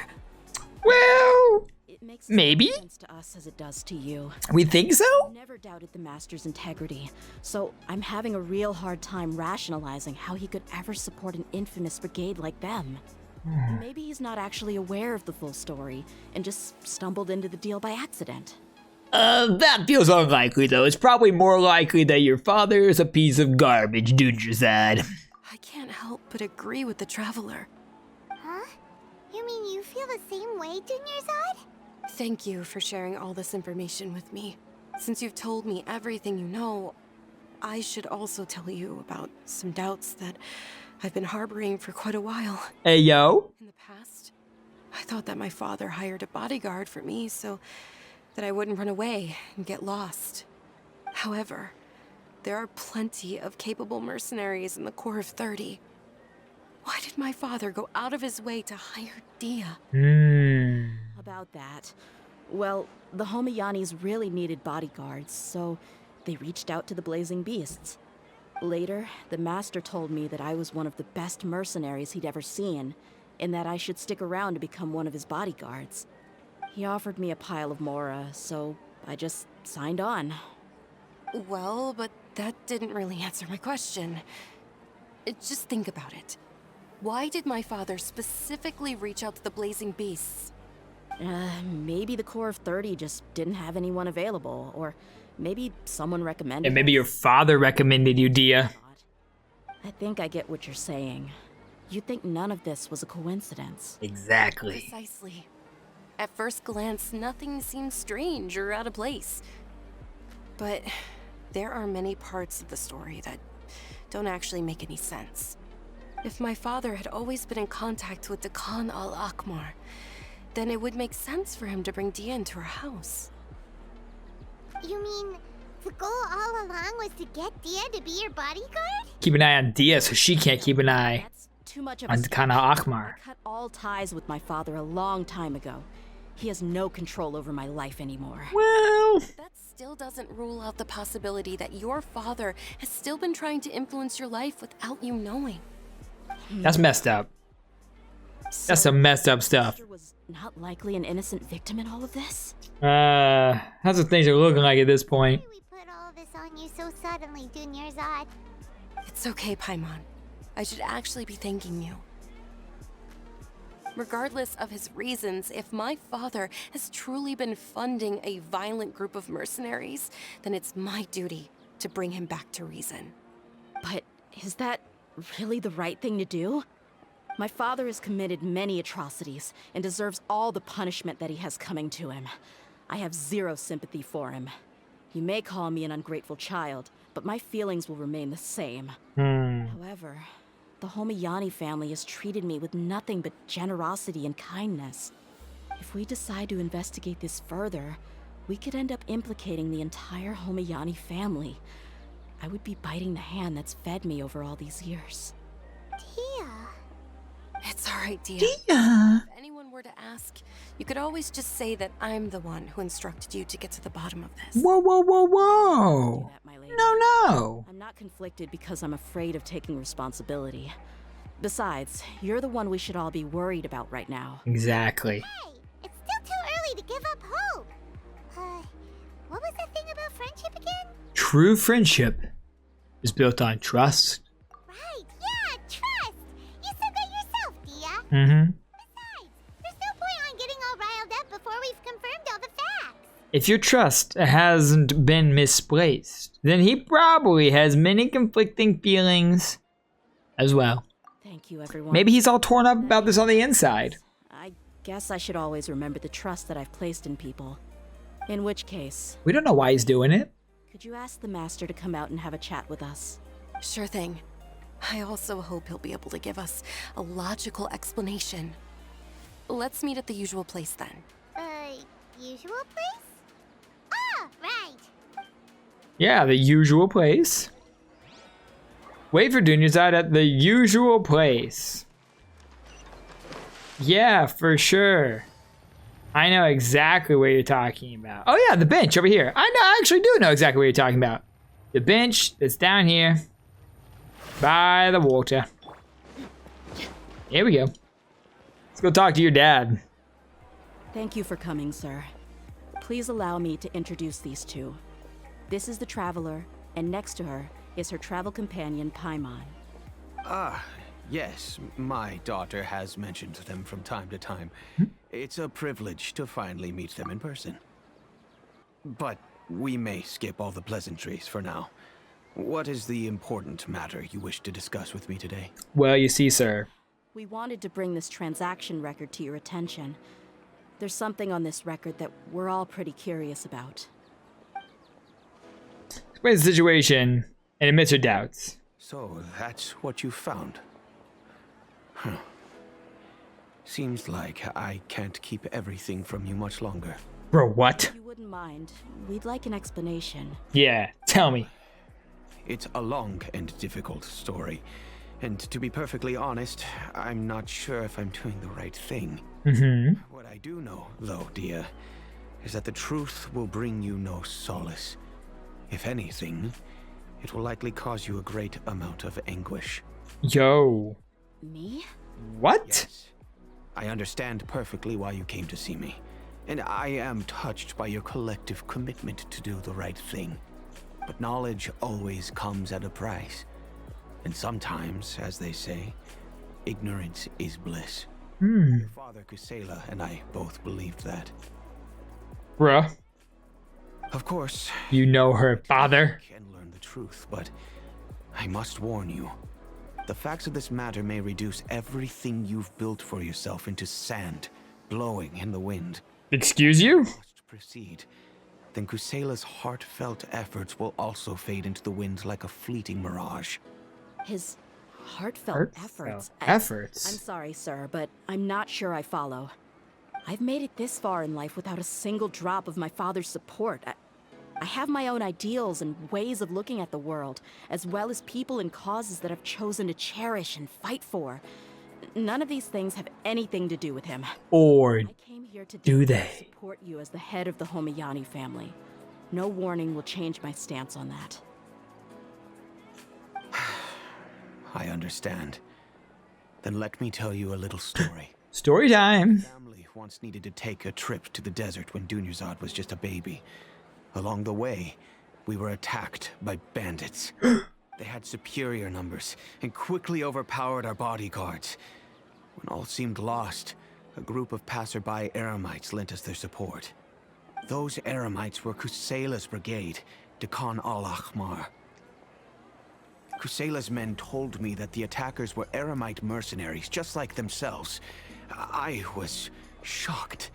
Well, It makes Maybe? as much sense to us as it does to you. we think so? Never doubted the Master's integrity, so I'm having a real hard time rationalizing how he could ever support an infamous brigade like them. Maybe he's not actually aware of the full story and just stumbled into the deal by accident. That feels unlikely, though. It's probably more likely that your father is a piece of garbage, Dunyarzad. I can't help but agree with the Traveler. huh? You mean you feel the same way, Dunyarzad? Thank you for sharing all this information with me. Since you've told me everything you know, I should also tell you about some doubts that I've been harboring for quite a while. Hey, yo. In the past, I thought that my father hired a bodyguard for me so that I wouldn't run away and get lost. However, there are plenty of capable mercenaries in the Corps of 30. Why did my father go out of his way to hire Dehya? About that, well, the Homiyanis really needed bodyguards, so they reached out to the Blazing Beasts. Later, the Master told me that I was one of the best mercenaries he'd ever seen, and that I should stick around to become one of his bodyguards. He offered me a pile of mora, so I just signed on. Well, but that didn't really answer my question. Just think about it. Why did my father specifically reach out to the Blazing Beasts? Maybe the Corps of 30 just didn't have anyone available, or maybe someone recommended And maybe us. your father recommended you, Dehya. I think I get what you're saying. You'd think none of this was a coincidence. Exactly. Precisely. At first glance, nothing seems strange or out of place. But there are many parts of the story that don't actually make any sense. If my father had always been in contact with Dakan al-Akmar, then it would make sense for him to bring Dehya into our house. You mean the goal all along was to get Dehya to be your bodyguard? Keep an eye on Dehya so she can't keep an eye That's too much of a on stretch. Dakan al-Akmar. I cut all ties with my father a long time ago. He has no control over my life anymore. Well, That still doesn't rule out the possibility that your father has still been trying to influence your life without you knowing. that's messed up. That's some messed up stuff. Master was not likely an innocent victim in all of this? That's what things are looking like at this point. Why did we put all of this on you so suddenly, Dunyarzad? It's okay, Paimon. I should actually be thanking you. Regardless of his reasons, if my father has truly been funding a violent group of mercenaries, then it's my duty to bring him back to reason. But is that really the right thing to do? My father has committed many atrocities and deserves all the punishment that he has coming to him. I have zero sympathy for him. You may call me an ungrateful child, but my feelings will remain the same. However, the Homiyani family has treated me with nothing but generosity and kindness. If we decide to investigate this further, we could end up implicating the entire Homiyani family. I would be biting the hand that's fed me over all these years. Dehya. It's all right, Dehya. Yeah. If anyone were to ask, you could always just say that I'm the one who instructed you to get to the bottom of this. Whoa, whoa, whoa, Do whoa. that, my lady. No. I'm not conflicted because I'm afraid of taking responsibility. Besides, you're the one we should all be worried about right now. Exactly. Hey, it's still too early to give up hope. What was that thing about friendship again? True friendship is built on trust. Right, yeah, trust. You said that yourself, Dehya. Mm-hmm. Besides, there's no point on getting all riled up before we've confirmed all the facts. If your trust hasn't been misplaced, then he probably has many conflicting feelings as well. Thank you, everyone. Maybe he's all torn up about this on the inside. I guess I should always remember the trust that I've placed in people. In which case, We don't know why he's doing it. could you ask the master to come out and have a chat with us? Sure thing. I also hope he'll be able to give us a logical explanation. Let's meet at the usual place then. Usual place? Ah, right. Yeah, the usual place. Wait for Dunyarzad at the usual place. Yeah, for sure. I know exactly what you're talking about. Oh yeah, the bench over here. I actually do know exactly what you're talking about. The bench that's down here by the water. Here we go. Let's go talk to your dad. Thank you for coming, sir. Please allow me to introduce these two. This is the traveler, and next to her is her travel companion, Paimon. Ah, yes, my daughter has mentioned them from time to time. It's a privilege to finally meet them in person. But we may skip all the pleasantries for now. What is the important matter you wish to discuss with me today? Well, you see, sir. We wanted to bring this transaction record to your attention. There's something on this record that we're all pretty curious about. Explain the situation and admits her doubts. So that's what you found. Huh. Seems like I can't keep everything from you much longer. Bro, what? If you wouldn't mind, we'd like an explanation. Yeah, tell me. It's a long and difficult story. And to be perfectly honest, I'm not sure if I'm doing the right thing. What I do know, though, Dehya, is that the truth will bring you no solace. If anything, it will likely cause you a great amount of anguish. Yo. Me? What? Yes. I understand perfectly why you came to see me, and I am touched by your collective commitment to do the right thing. But knowledge always comes at a price. And sometimes, as they say, ignorance is bliss. Your father Kusela and I both believed that. Bruh, Of course, you know her father. you can learn the truth, but I must warn you. The facts of this matter may reduce everything you've built for yourself into sand, blowing in the wind. Excuse you? Must proceed. Then Kusela's heartfelt efforts will also fade into the wind like a fleeting mirage. His heartfelt efforts. I'm Efforts? sorry, sir, but I'm not sure I follow. I've made it this far in life without a single drop of my father's support. I have my own ideals and ways of looking at the world, as well as people and causes that I've chosen to cherish and fight for. None of these things have anything to do with him. Or I came here to do they? support you as the head of the Homiyani family. No warning will change my stance on that. I understand. Then let me tell you a little story. Story time. Family once needed to take a trip to the desert when Dunyarzad was just a baby. Along the way, we were attacked by bandits. They had superior numbers and quickly overpowered our bodyguards. When all seemed lost, a group of passerby Eremites lent us their support. Those Eremites were Kusela's brigade, Dekan al-Ahmar. Kusela's men told me that the attackers were Eremite mercenaries, just like themselves. I was shocked.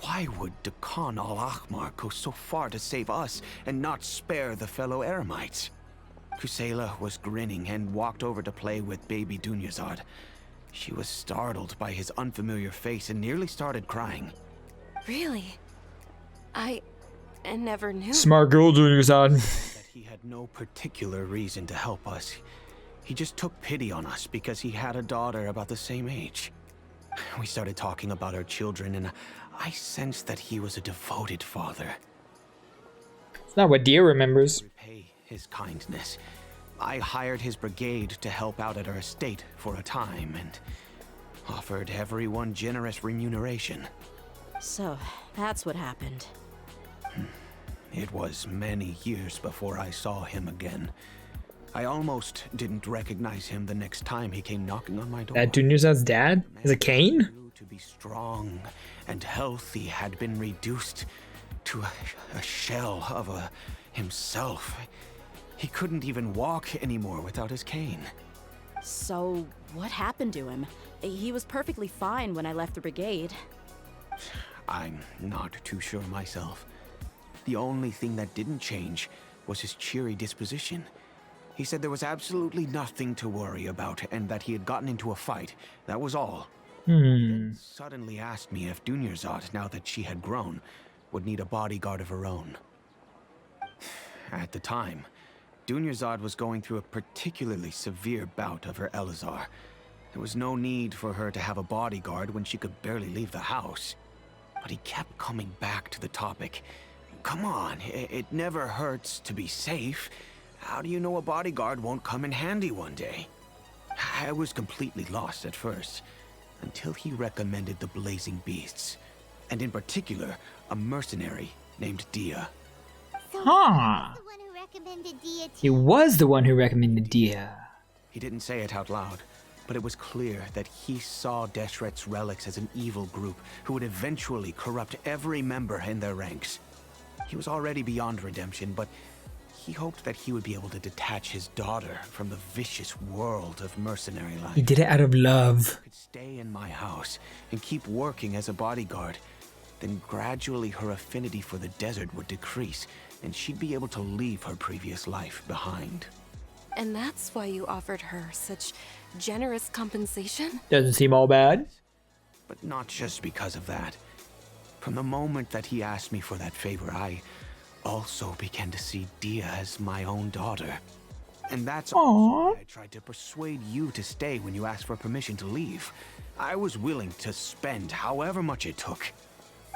Why would Dekan al-Ahmar go so far to save us and not spare the fellow Eremites? Kusela was grinning and walked over to play with baby Dunyarzad. She was startled by his unfamiliar face and nearly started crying. Really? I never knew. Smart girl, Dunyarzad. That he had no particular reason to help us. He just took pity on us because he had a daughter about the same age. We started talking about our children, and I sensed that he was a devoted father. It's not what Dehya remembers. Repay his kindness. I hired his brigade to help out at our estate for a time and offered everyone generous remuneration. So, that's what happened. It was many years before I saw him again. I almost didn't recognize him the next time he came knocking on my door. That Dunyarzad's dad is a cane? To be strong and healthy had been reduced to a shell of himself. He couldn't even walk anymore without his cane. So, what happened to him? He was perfectly fine when I left the brigade. I'm not too sure myself. The only thing that didn't change was his cheery disposition. He said there was absolutely nothing to worry about and that he had gotten into a fight. That was all. Then suddenly asked me if Dunyarzad, now that she had grown, would need a bodyguard of her own. At the time, Dunyarzad was going through a particularly severe bout of her Elazar. There was no need for her to have a bodyguard when she could barely leave the house. But he kept coming back to the topic. Come on, it never hurts to be safe. How do you know a bodyguard won't come in handy one day? I was completely lost at first, until he recommended the Blazing Beasts, and in particular, a mercenary named Dehya. Huh. The one who recommended Dehya He was the one who recommended Dehya. He didn't say it out loud, but it was clear that he saw Deshret's relics as an evil group who would eventually corrupt every member in their ranks. He was already beyond redemption, but he hoped that he would be able to detach his daughter from the vicious world of mercenary life. He did it out of love. Could stay in my house and keep working as a bodyguard. Then gradually her affinity for the desert would decrease, and she'd be able to leave her previous life behind. And that's why you offered her such generous compensation? Doesn't seem all bad. But not just because of that. From the moment that he asked me for that favor, I also began to see Dehya as my own daughter. And that's why I tried to persuade you to stay when you asked for permission to leave. I was willing to spend however much it took.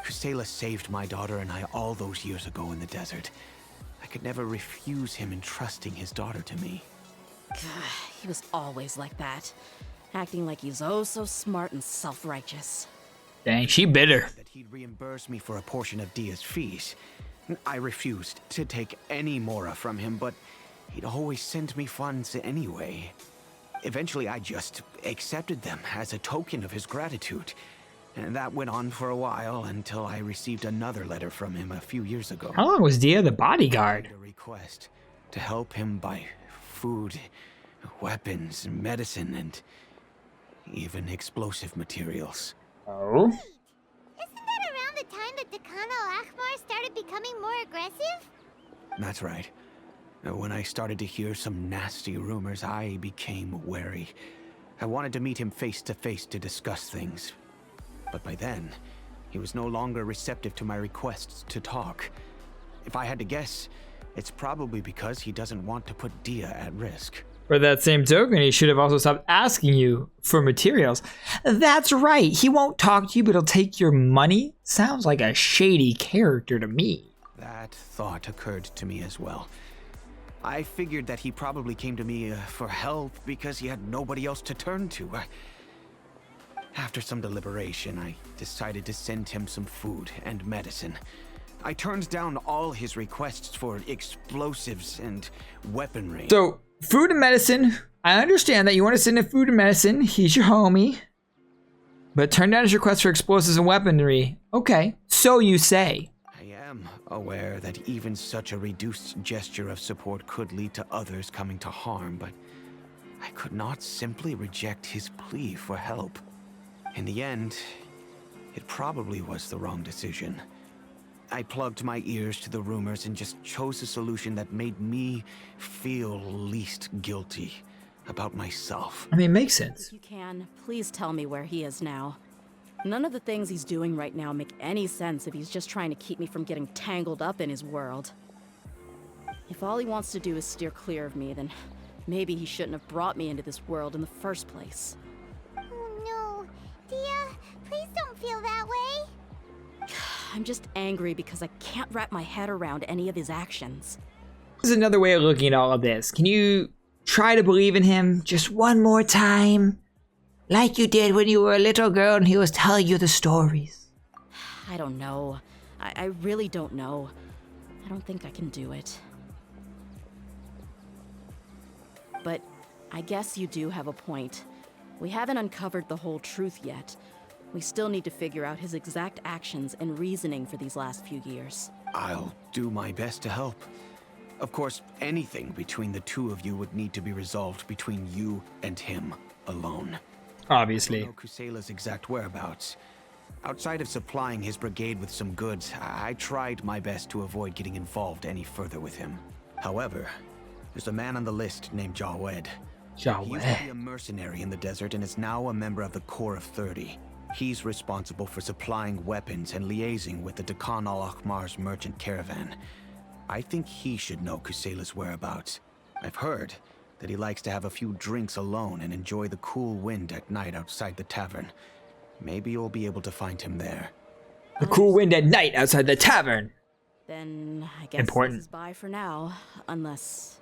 Kusela saved my daughter and I all those years ago in the desert. I could never refuse him entrusting his daughter to me. He was always like that, acting like he's oh so smart and self-righteous. Dang, she bitter. That he'd reimburse me for a portion of Dehya's fees. I refused to take any mora from him, but he'd always send me funds anyway. Eventually, I just accepted them as a token of his gratitude. And that went on for a while until I received another letter from him a few years ago. How long was Dehya the bodyguard? A request to help him buy food, weapons, medicine, and even explosive materials. Oh? Isn't that around the time that Dekan al-Ahmar started becoming more aggressive? That's right. When I started to hear some nasty rumors, I became wary. I wanted to meet him face to face to discuss things. But by then, he was no longer receptive to my requests to talk. If I had to guess, it's probably because he doesn't want to put Dehya at risk. For that same token, he should have also stopped asking you for materials. That's right, he won't talk to you, but he'll take your money? Sounds like a shady character to me. That thought occurred to me as well. I figured that he probably came to me for help because he had nobody else to turn to. After some deliberation, I decided to send him some food and medicine. I turned down all his requests for explosives and weaponry. So, food and medicine. I understand that you want to send him food and medicine. He's your homie. But turn down his request for explosives and weaponry. Okay, so you say. I am aware that even such a reduced gesture of support could lead to others coming to harm, but I could not simply reject his plea for help. In the end, it probably was the wrong decision. I plugged my ears to the rumors and just chose a solution that made me feel least guilty about myself. I mean, it makes sense. If you can, please tell me where he is now. None of the things he's doing right now make any sense if he's just trying to keep me from getting tangled up in his world. If all he wants to do is steer clear of me, then maybe he shouldn't have brought me into this world in the first place. Oh no. Dehya, please don't feel that way. I'm just angry because I can't wrap my head around any of his actions. This is another way of looking at all of this. Can you try to believe in him just one more time? Like you did when you were a little girl and he was telling you the stories. I don't know. I really don't know. I don't think I can do it. But I guess you do have a point. We haven't uncovered the whole truth yet. We still need to figure out his exact actions and reasoning for these last few years. I'll do my best to help. Of course, anything between the two of you would need to be resolved between you and him alone. Obviously. I don't know Kusela's exact whereabouts. Outside of supplying his brigade with some goods, I tried my best to avoid getting involved any further with him. However, there's a man on the list named Jawed. He used to be a mercenary in the desert and is now a member of the Corps of 30. He's responsible for supplying weapons and liaising with the Dakan al-Akhmar's merchant caravan. I think he should know Kusela's whereabouts. I've heard that he likes to have a few drinks alone and enjoy the cool wind at night outside the tavern. Maybe you'll be able to find him there. The cool wind at night outside the tavern. Then I guess Important. this is bye for now, unless...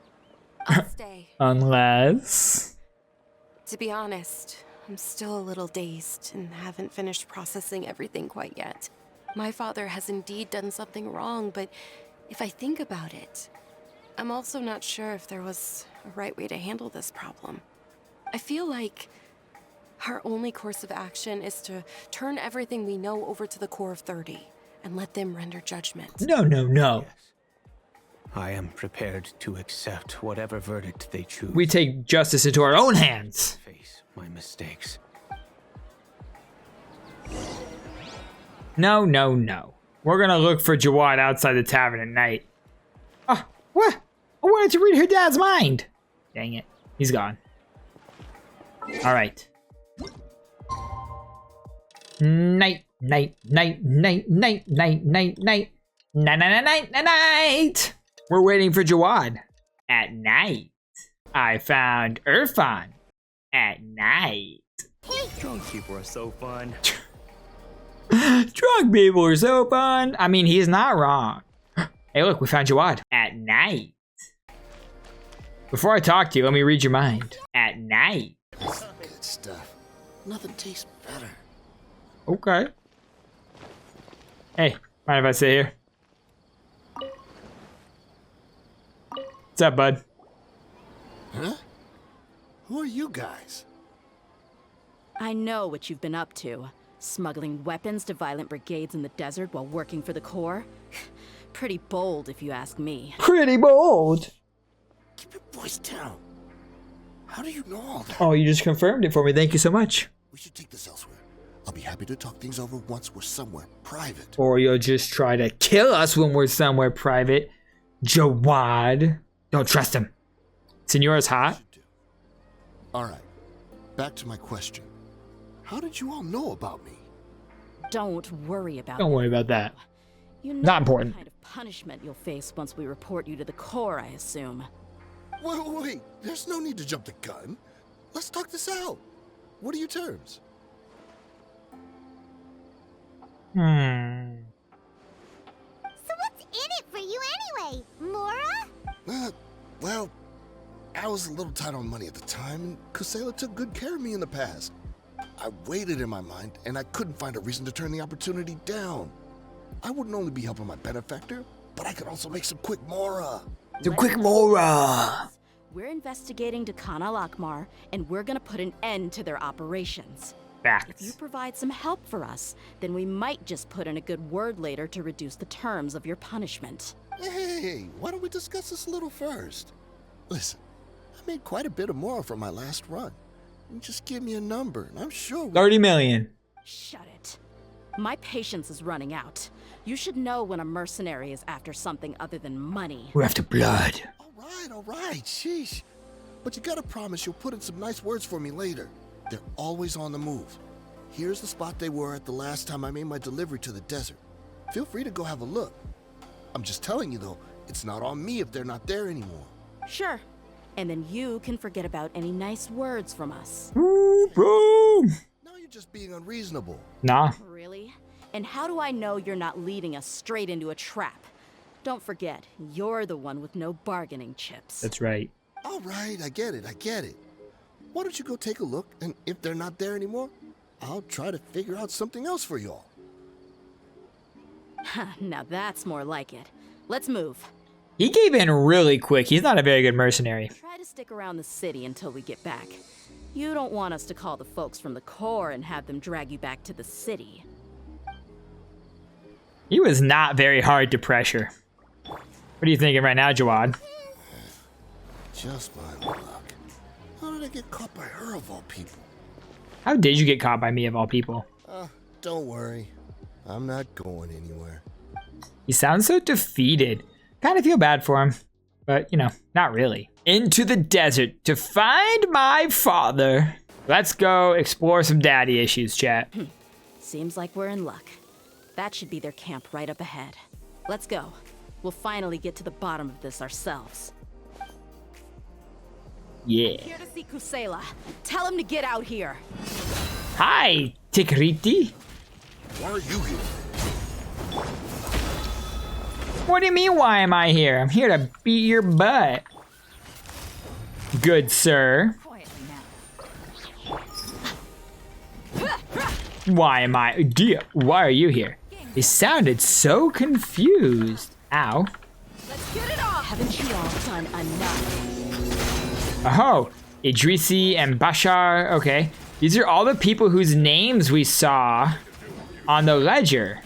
I'll stay. Unless... To be honest, I'm still a little dazed and haven't finished processing everything quite yet. My father has indeed done something wrong, but if I think about it, I'm also not sure if there was a right way to handle this problem. I feel like our only course of action is to turn everything we know over to the Corps of 30 and let them render judgment. No. Yes. I am prepared to accept whatever verdict they choose. We take justice into our own hands. Face my mistakes. No. We're gonna look for Jawad outside the tavern at night. Ah, what? I wanted to read her dad's mind. Dang it. He's gone. Alright. Night. We're waiting for Jawad. At night. I found Irfan. At night. Drunk people are so fun. Drunk people are so fun. I mean, he's not wrong. Hey, look, we found Jawad. At night. Before I talk to you, let me read your mind. At night. Good stuff. Nothing tastes better. Okay. Hey, mind if I sit here? What's up, bud? Huh? Who are you guys? I know what you've been up to. Smuggling weapons to violent brigades in the desert while working for the Corps. Pretty bold, if you ask me. Pretty bold. Keep your voice down. How do you know all that? Oh, you just confirmed it for me. Thank you so much. We should take this elsewhere. I'll be happy to talk things over once we're somewhere private. Or you'll just try to kill us when we're somewhere private. Jawad. Don't trust him. Senora's hot. All right. Back to my question. How did you all know about me? Don't worry about Don't worry about that. You know Not important. what kind of punishment you'll face once we report you to the Corps, I assume. Wait. There's no need to jump the gun. Let's talk this out. What are your terms? So what's in it for you anyway, Mora? Well, I was a little tight on money at the time, and Kusela took good care of me in the past. I weighed it in my mind, and I couldn't find a reason to turn the opportunity down. I wouldn't only be helping my benefactor, but I could also make some quick mora. The quick mora. We're investigating Dekhan al-Akmar, and we're gonna put an end to their operations. If you Facts. provide some help for us, then we might just put in a good word later to reduce the terms of your punishment. Hey, why don't we discuss this a little first? Listen, I made quite a bit of mora from my last run. You just give me a number, and I'm sure 30 million. Shut it. My patience is running out. You should know when a mercenary is after something other than money. We're after blood. All right, sheesh. But you gotta promise you'll put in some nice words for me later. They're always on the move. Here's the spot they were at the last time I made my delivery to the desert. Feel free to go have a look. I'm just telling you though, it's not on me if they're not there anymore. Sure. And then you can forget about any nice words from us. Ooh, bro. Now you're just being unreasonable. Nah. Really? And how do I know you're not leading us straight into a trap? Don't forget, you're the one with no bargaining chips. That's right. All right, I get it. Why don't you go take a look, and if they're not there anymore, I'll try to figure out something else for y'all. Now that's more like it. Let's move. He gave in really quick. He's not a very good mercenary. Try to stick around the city until we get back. You don't want us to call the folks from the Corps and have them drag you back to the city. He was not very hard to pressure. What are you thinking right now, Jawad? Just my luck. How did I get caught by her of all people? How did you get caught by me of all people? Don't worry. I'm not going anywhere. He sounds so defeated. Kind of feel bad for him, but you know, not really. Into the desert to find my father. Let's go explore some daddy issues, chat. Seems like we're in luck. That should be their camp right up ahead. Let's go. We'll finally get to the bottom of this ourselves. Yeah. Here to see Kusela. Tell him to get out here. Hi, Tikriti. Why are you here? What do you mean, why am I here? I'm here to beat your butt. Good sir. Why am I? Dehya, why are you here? He sounded so confused. Ow. Let's get it off. Haven't you all done enough? Oh, Idrisi and Bashar. Okay. These are all the people whose names we saw on the ledger.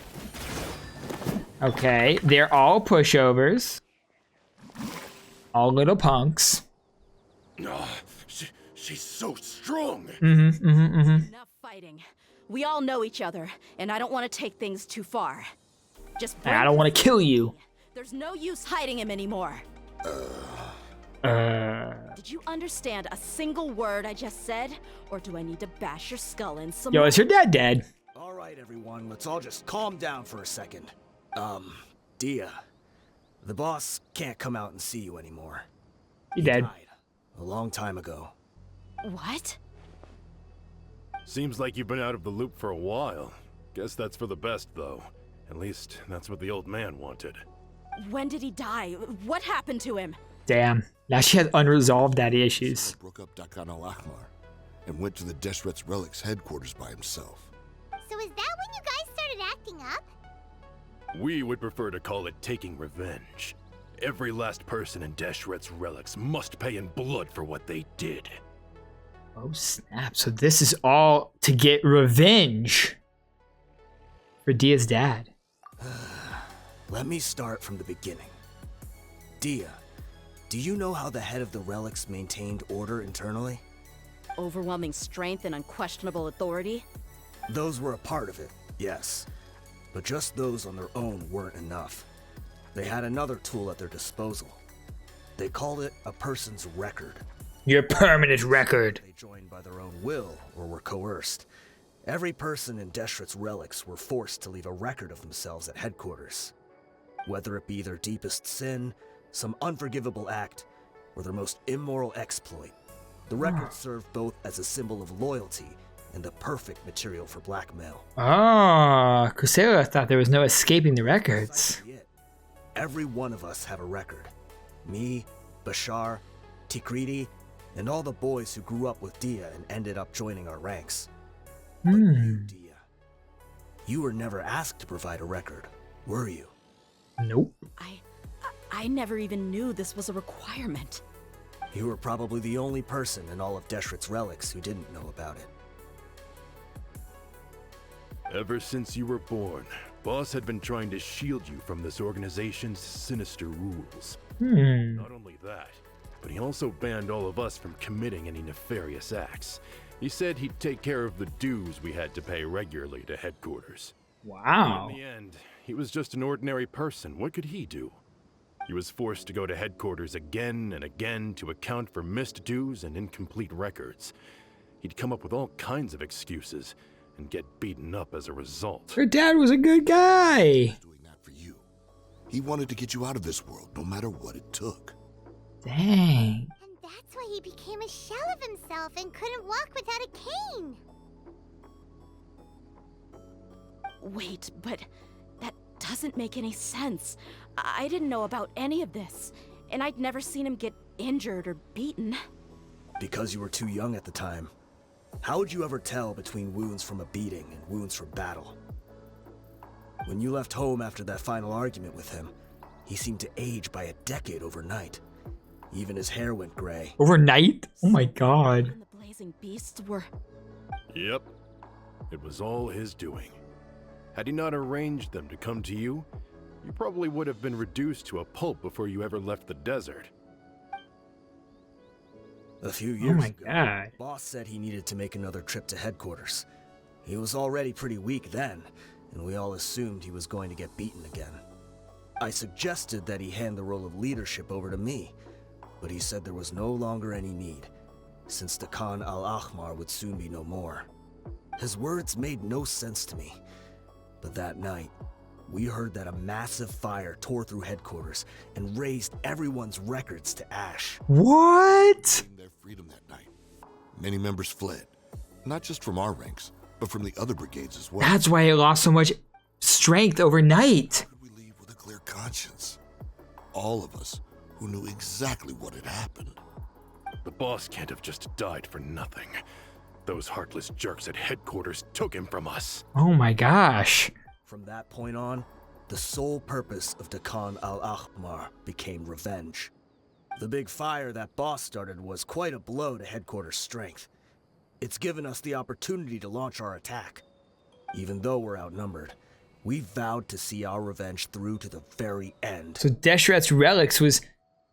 Okay. They're all pushovers. All little punks. She's so strong. Enough fighting. We all know each other, and I don't want to take things too far. Just And I don't want to kill you. There's no use hiding him anymore. Did you understand a single word I just said? Or do I need to bash your skull in some Yo, more? is your dad dead? All right, everyone, let's all just calm down for a second. Dehya, the boss can't come out and see you anymore. He dead. Died a long time ago. What? Seems like you've been out of the loop for a while. Guess that's for the best, though. At least, that's what the old man wanted. When did he die? What happened to him? Damn. Now she has unresolved daddy issues. Broke up Dekhan al-Akmar and went to the Deshret's Relics headquarters by himself. So is that when you guys started acting up? We would prefer to call it taking revenge. Every last person in Deshret's Relics must pay in blood for what they did. Oh snap. So this is all to get revenge for Dehya's dad. Let me start from the beginning. Dehya, do you know how the head of the relics maintained order internally? Overwhelming strength and unquestionable authority? Those were a part of it, yes. But just those on their own weren't enough. They had another tool at their disposal. They called it a person's record. Your permanent record. They joined by their own will or were coerced. Every person in Deshret's relics were forced to leave a record of themselves at headquarters. Whether it be their deepest sin, some unforgivable act, or their most immoral exploit, the record served both as a symbol of loyalty and the perfect material for blackmail. Ah, Kusela thought there was no escaping the records. Exactly it. Every one of us have a record. Me, Bashar, Tikriti, and all the boys who grew up with Dehya and ended up joining our ranks. But you, Dehya, you were never asked to provide a record, were you? Nope. I never even knew this was a requirement. You were probably the only person in all of Deshret's relics who didn't know about it. Ever since you were born, Boss had been trying to shield you from this organization's sinister rules. Not only that, but he also banned all of us from committing any nefarious acts. He said he'd take care of the dues we had to pay regularly to headquarters. Wow. In the end, he was just an ordinary person. What could he do? He was forced to go to headquarters again and again to account for missed dues and incomplete records. He'd come up with all kinds of excuses and get beaten up as a result. Her dad was a good guy. Doing that for you. He wanted to get you out of this world, no matter what it took. Dang. And that's why he became a shell of himself and couldn't walk without a cane. Wait, but that doesn't make any sense. I didn't know about any of this, and I'd never seen him get injured or beaten. Because you were too young at the time. How would you ever tell between wounds from a beating and wounds from battle? When you left home after that final argument with him, he seemed to age by a decade overnight. Even his hair went gray. Overnight? Oh my god. And the blazing beasts were... Yep. It was all his doing. Had he not arranged them to come to you, you probably would have been reduced to a pulp before you ever left the desert. A few years ago, God. Boss said he needed to make another trip to headquarters. He was already pretty weak then, and we all assumed he was going to get beaten again. I suggested that he hand the role of leadership over to me, but he said there was no longer any need, since the Khan al-Ahmar would soon be no more. His words made no sense to me, but that night, we heard that a massive fire tore through headquarters and raised everyone's records to ash. What? Their freedom that night. Many members fled, not just from our ranks, but from the other brigades as well. That's why he lost so much strength overnight. How could we leave with a clear conscience? All of us who knew exactly what had happened. The boss can't have just died for nothing. Those heartless jerks at headquarters took him from us. Oh my gosh. From that point on, the sole purpose of the Khan al-Ahmar became revenge. The big fire that boss started was quite a blow to headquarters' strength. It's given us the opportunity to launch our attack. Even though we're outnumbered, we vowed to see our revenge through to the very end. So Deshret's relics was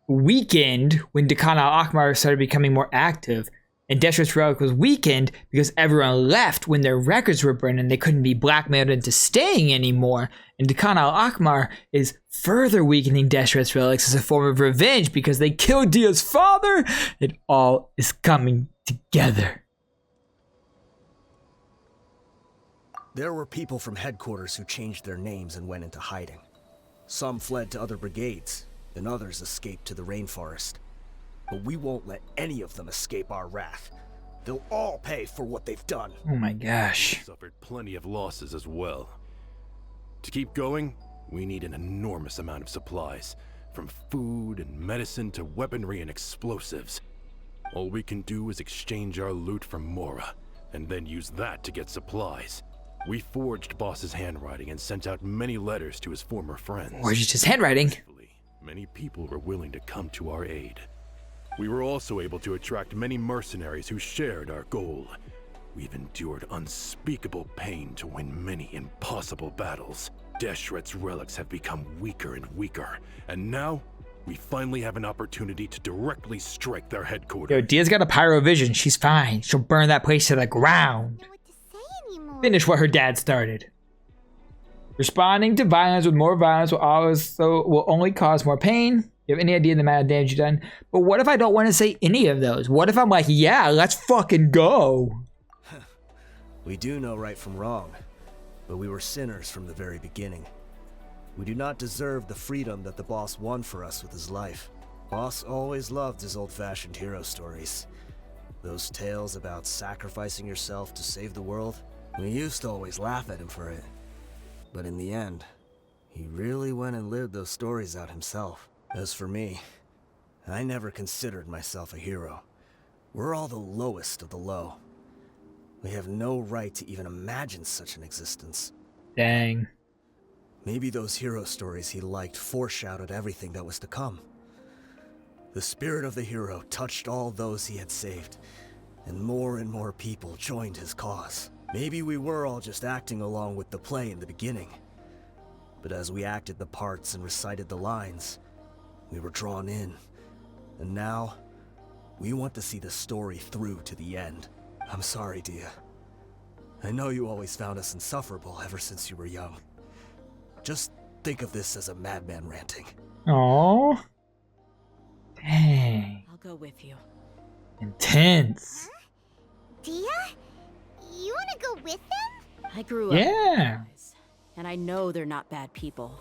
weakened when Khan al-Ahmar started becoming more active. And Deshret's relic was weakened because everyone left when their records were burned and they couldn't be blackmailed into staying anymore. And Khan al-Ahmar is further weakening Deshret's relics as a form of revenge because they killed Dehya's father. It all is coming together. There were people from headquarters who changed their names and went into hiding. Some fled to other brigades, and others escaped to the rainforest. But we won't let any of them escape our wrath. They'll all pay for what they've done. Oh my gosh. Suffered plenty of losses as well. To keep going, we need an enormous amount of supplies, from food and medicine to weaponry and explosives. All we can do is exchange our loot from Mora, and then use that to get supplies. We forged Boss's handwriting and sent out many letters to his former friends. Forged his handwriting. Many people were willing to come to our aid. We were also able to attract many mercenaries who shared our goal. We've endured unspeakable pain to win many impossible battles. Deshret's relics have become weaker and weaker, and now we finally have an opportunity to directly strike their headquarters. Yo, Dehya's got a pyro vision. She's fine. She'll burn that place to the ground. Finish what her dad started. Responding to violence with more violence will only cause more pain. You have any idea the amount of damage you've done? But what if I don't want to say any of those? What if I'm like, yeah, let's fucking go? We do know right from wrong, but we were sinners from the very beginning. We do not deserve the freedom that the boss won for us with his life. Boss always loved his old-fashioned hero stories. Those tales about sacrificing yourself to save the world. We used to always laugh at him for it. But in the end, he really went and lived those stories out himself. As for me, I never considered myself a hero. We're all the lowest of the low. We have no right to even imagine such an existence. Dang. Maybe those hero stories he liked foreshadowed everything that was to come. The spirit of the hero touched all those he had saved, and more people joined his cause. Maybe we were all just acting along with the play in the beginning. But as we acted the parts and recited the lines, we were drawn in. And now, we want to see the story through to the end. I'm sorry, Dehya. I know you always found us insufferable ever since you were young. Just think of this as a madman ranting. Oh. Dang. I'll go with you. Intense. Dehya? You wanna go with them? I grew up Yeah. with guys, and I know they're not bad people.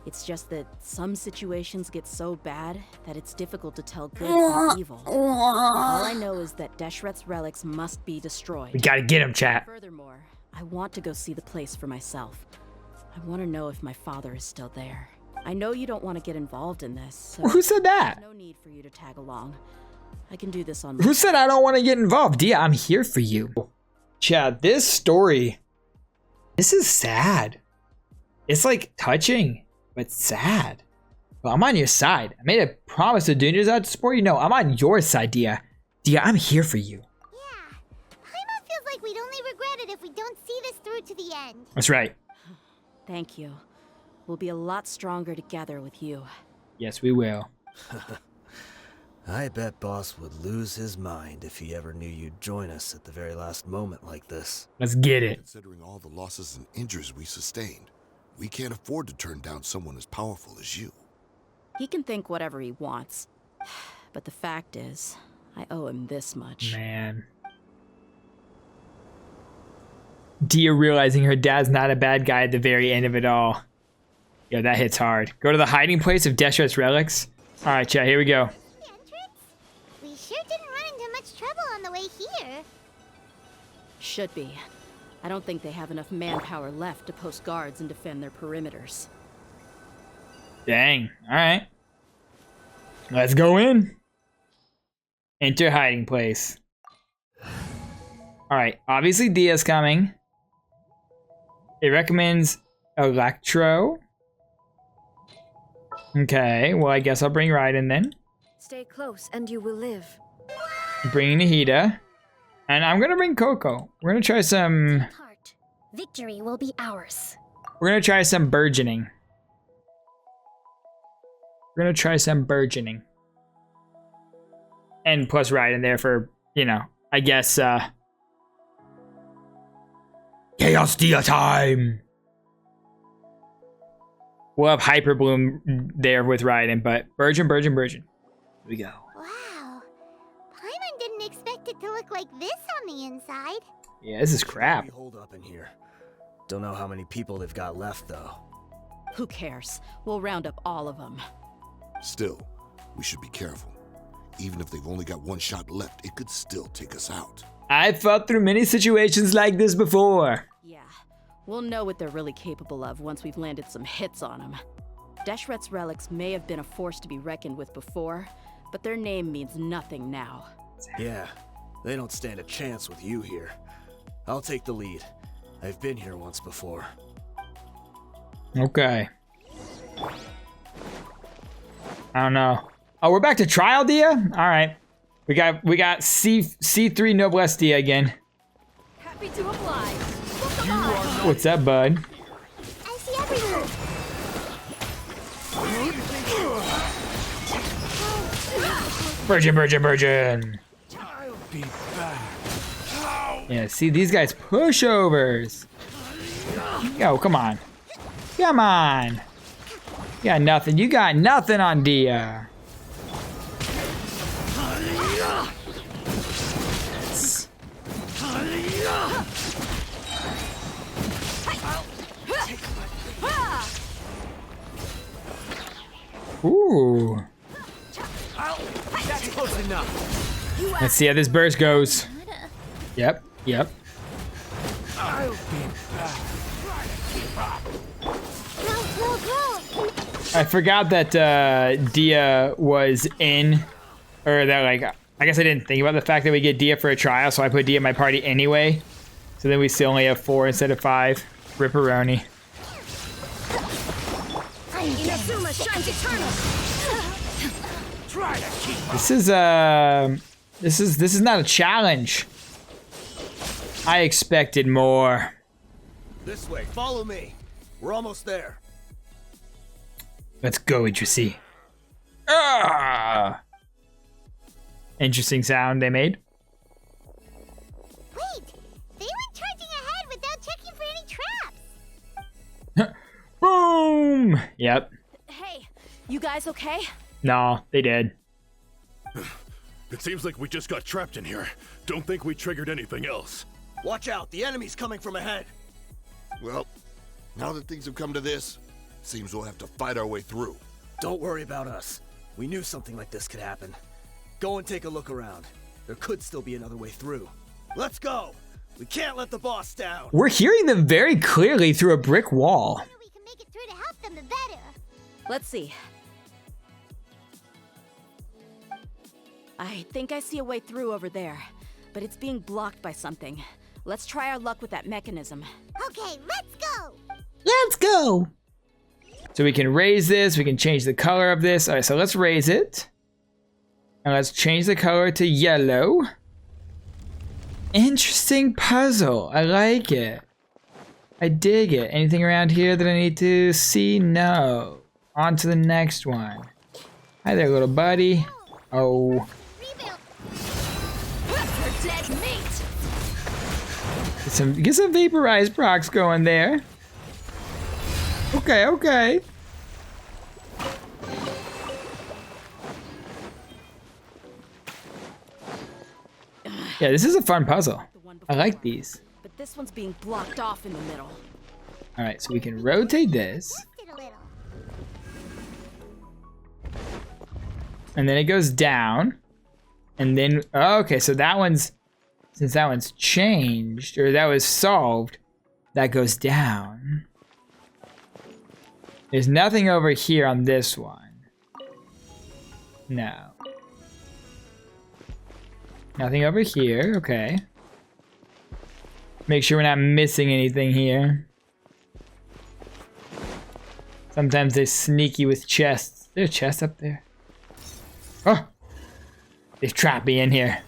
It's just that some situations get so bad that it's difficult to tell good from evil. All I know is that Deshret's relics must be destroyed. We gotta get him, chat. Furthermore, I want to go see the place for myself. I want to know if my father is still there. I know you don't want to get involved in this, so Who said that? there's no need for you to tag along. I can do this on my Who said I don't want to get involved? Dehya, I'm here for you. Chat, this story, this is sad. It's like touching, but sad. But I'm on your side. I made a promise to Dunya's out to support you. No, I'm on your side, Dehya. Dehya, I'm here for you. Yeah. Paimon feels like we'd only regret it if we don't see this through to the end. That's right. Thank you. We'll be a lot stronger together with you. Yes, we will. I bet Boss would lose his mind if he ever knew you'd join us at the very last moment like this. Let's get it. Considering all the losses and injuries we sustained, we can't afford to turn down someone as powerful as you. He can think whatever he wants. But the fact is, I owe him this much. Man. Dehya realizing her dad's not a bad guy at the very end of it all. Yo, that hits hard. Go to the hiding place of Deshret's relics. All right, chat, here we go. The entrance? We sure didn't run into much trouble on the way here. Should be. I don't think they have enough manpower left to post guards and defend their perimeters. Dang. All right. Let's go in. Enter hiding place. All right. Obviously, Dehya's coming. It recommends Electro. Okay. Well, I guess I'll bring Raiden then. Stay close and you will live. Bring Nahida. And I'm going to bring Coco. We're going to try some... Heart. Victory will be ours. We're going to try some burgeoning. We're going to try some burgeoning. And plus Raiden there for, you know, I guess, Chaos Dehya time! We'll have Hyper Bloom there with Raiden, but Burgeon. Here we go. Wow. Paimon didn't expect it to look like this on the inside. Yeah, this is crap. We hold up in here. Don't know how many people they've got left, though. Who cares? We'll round up all of them. Still, we should be careful. Even if they've only got one shot left, it could still take us out. I've fought through many situations like this before. Yeah, we'll know what they're really capable of once we've landed some hits on them. Deshret's relics may have been a force to be reckoned with before, but their name means nothing now. Yeah, they don't stand a chance with you here. I'll take the lead. I've been here once before. Okay. I don't know. Oh, we're back to trial, Dehya? All right. We got C3 Noblesse Dehya again. Happy to oblige. What's up, bud? I see everything. Virgin. Yeah, see, these guys pushovers. Yo, come on. You got nothing on Dehya. Ooh. That's close enough. Let's see how this burst goes. Yep. I'll be back. Go. I forgot that Dehya was in, or that like I guess I didn't think about the fact that we get Dehya for a trial, so I put Dehya in my party anyway. So then we still only have 4 instead of 5. Ripperoni. Inazuma shines eternal. This is not a challenge. I expected more. This way, follow me. We're almost there. Let's go, Idrissi. Ah! Interesting sound they made. Wait, they went charging ahead without checking for any traps. Boom! Yep. Hey, you guys okay? No, they did. It seems like we just got trapped in here. Don't think we triggered anything else. Watch out, the enemy's coming from ahead. Well, now that things have come to this, seems we'll have to fight our way through. Don't worry about us. We knew something like this could happen. Go and take a look around. There could still be another way through. Let's go! We can't let the boss down! We're hearing them very clearly through a brick wall. The sooner we can make it through to help them, the better. Let's see. I think I see a way through over there, but it's being blocked by something. Let's try our luck with that mechanism. Okay, let's go! Let's go! So we can raise this, we can change the color of this. All right, so let's raise it. And let's change the color to yellow. Interesting puzzle, I like it. I dig it. Anything around here that I need to see? No. On to the next one. Hi there, little buddy. Oh. Dead meat. Get some vaporized procs going there. Okay, okay. Yeah, this is a fun puzzle. I like these. But this one's being blocked off in the middle. All right, so we can rotate this. Lift it a little. And then it goes down. And then, oh, okay, so that one's, since that one's changed, or that was solved, that goes down. There's nothing over here on this one. No. Nothing over here, okay. Make sure we're not missing anything here. Sometimes they're sneaky with chests. There's a chest up there. Oh! They've trapped me in here.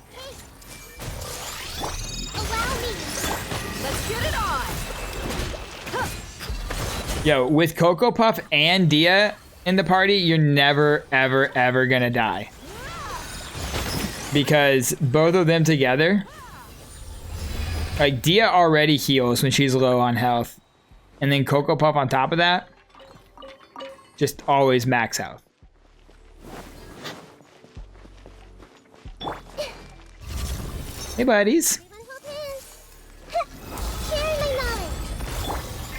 Allow me. Let's get it on. Yo, with Cocoa Puff and Dehya in the party, you're never, ever, ever gonna die. Because both of them together, like Dehya already heals when she's low on health. And then Cocoa Puff on top of that, just always max health. Hey buddies. Sharing my knowledge.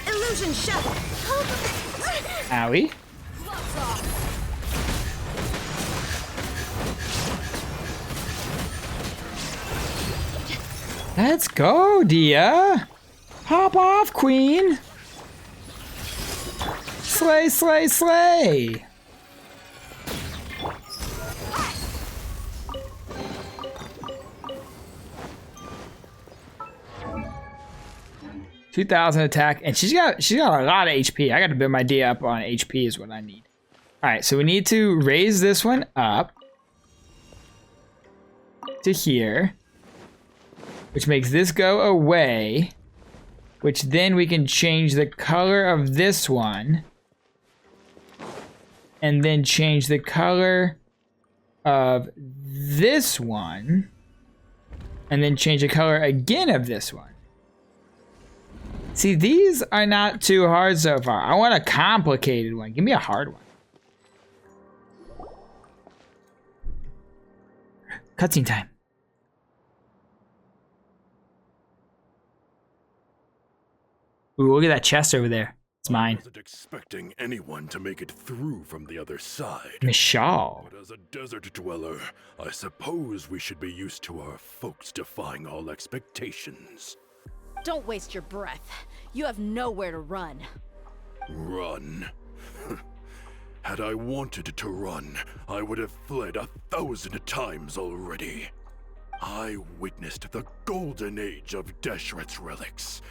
Illusion shut. Owie. Let's go, Dehya. Hop off, queen. Slay, slay, slay. $2,000 attack, and she's got a lot of HP. I got to build my Dehya up on HP is what I need. All right, so we need to raise this one up to here, which makes this go away, which then we can change the color of this one, and then change the color of this one, and then change the color again of this one. See, these are not too hard so far. I want a complicated one. Give me a hard one. Cutscene time. Ooh, look at that chest over there. It's mine. I wasn't expecting anyone to make it through from the other side. Michal. But as a desert dweller, I suppose we should be used to our folks defying all expectations. Don't waste your breath. You have nowhere to run. Run. Had I wanted to run, I would have fled 1,000 times already. I witnessed the golden age of Deshret's relics.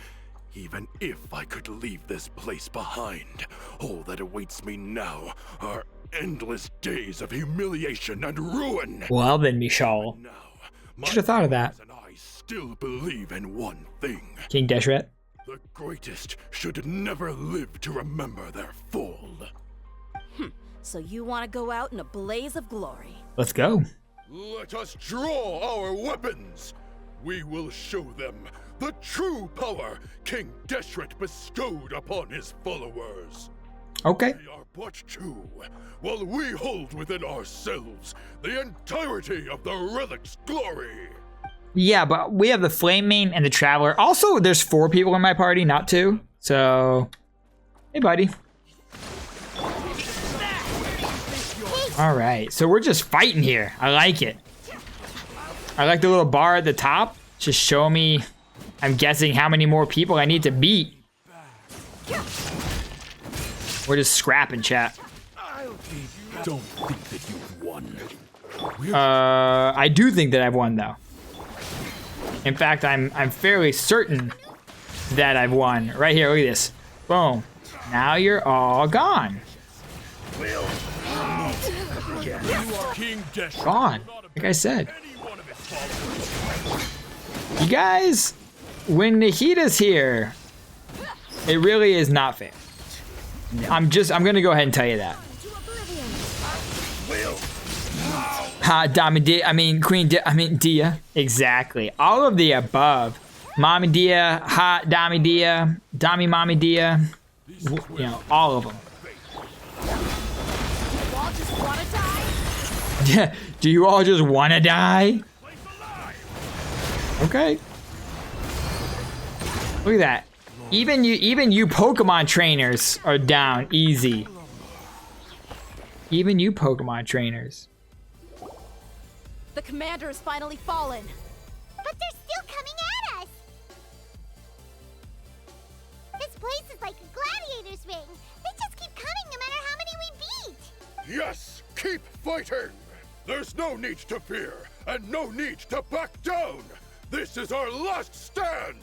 Even if I could leave this place behind, all that awaits me now are endless days of humiliation and ruin. Well then, Michal. Should have thought of that. And I still believe in one thing. King Deshret. The greatest should never live to remember their fall. So you want to go out in a blaze of glory? Let's go. Let us draw our weapons. We will show them the true power King Deshret bestowed upon his followers. Okay. We are but two, while we hold within ourselves the entirety of the relic's glory. Yeah, but we have the Flame Main and the Traveler. Also, there's 4 people in my party, not 2. So, hey, buddy. All right, so we're just fighting here. I like it. I like the little bar at the top. Just show me, I'm guessing, how many more people I need to beat. We're just scrapping, chat. Don't think that you've won. I do think that I've won, though. In fact, I'm fairly certain that I've won. Right here, look at this. Boom. Now you're all gone. Gone. Like I said. You guys, when Nahita's here, it really is not fair. I'm gonna go ahead and tell you that. Queen Dehya. Exactly. All of the above. Mommy Dehya, hot Dami Dehya, Dami Mommy Dehya. You know, all of them. Yeah. Do you all just wanna die? Okay. Look at that. Even you Pokemon trainers are down easy. Even you Pokemon trainers. The commander has finally fallen. But they're still coming at us! This place is like a gladiator's ring. They just keep coming no matter how many we beat! Yes, keep fighting! There's no need to fear, and no need to back down! This is our last stand!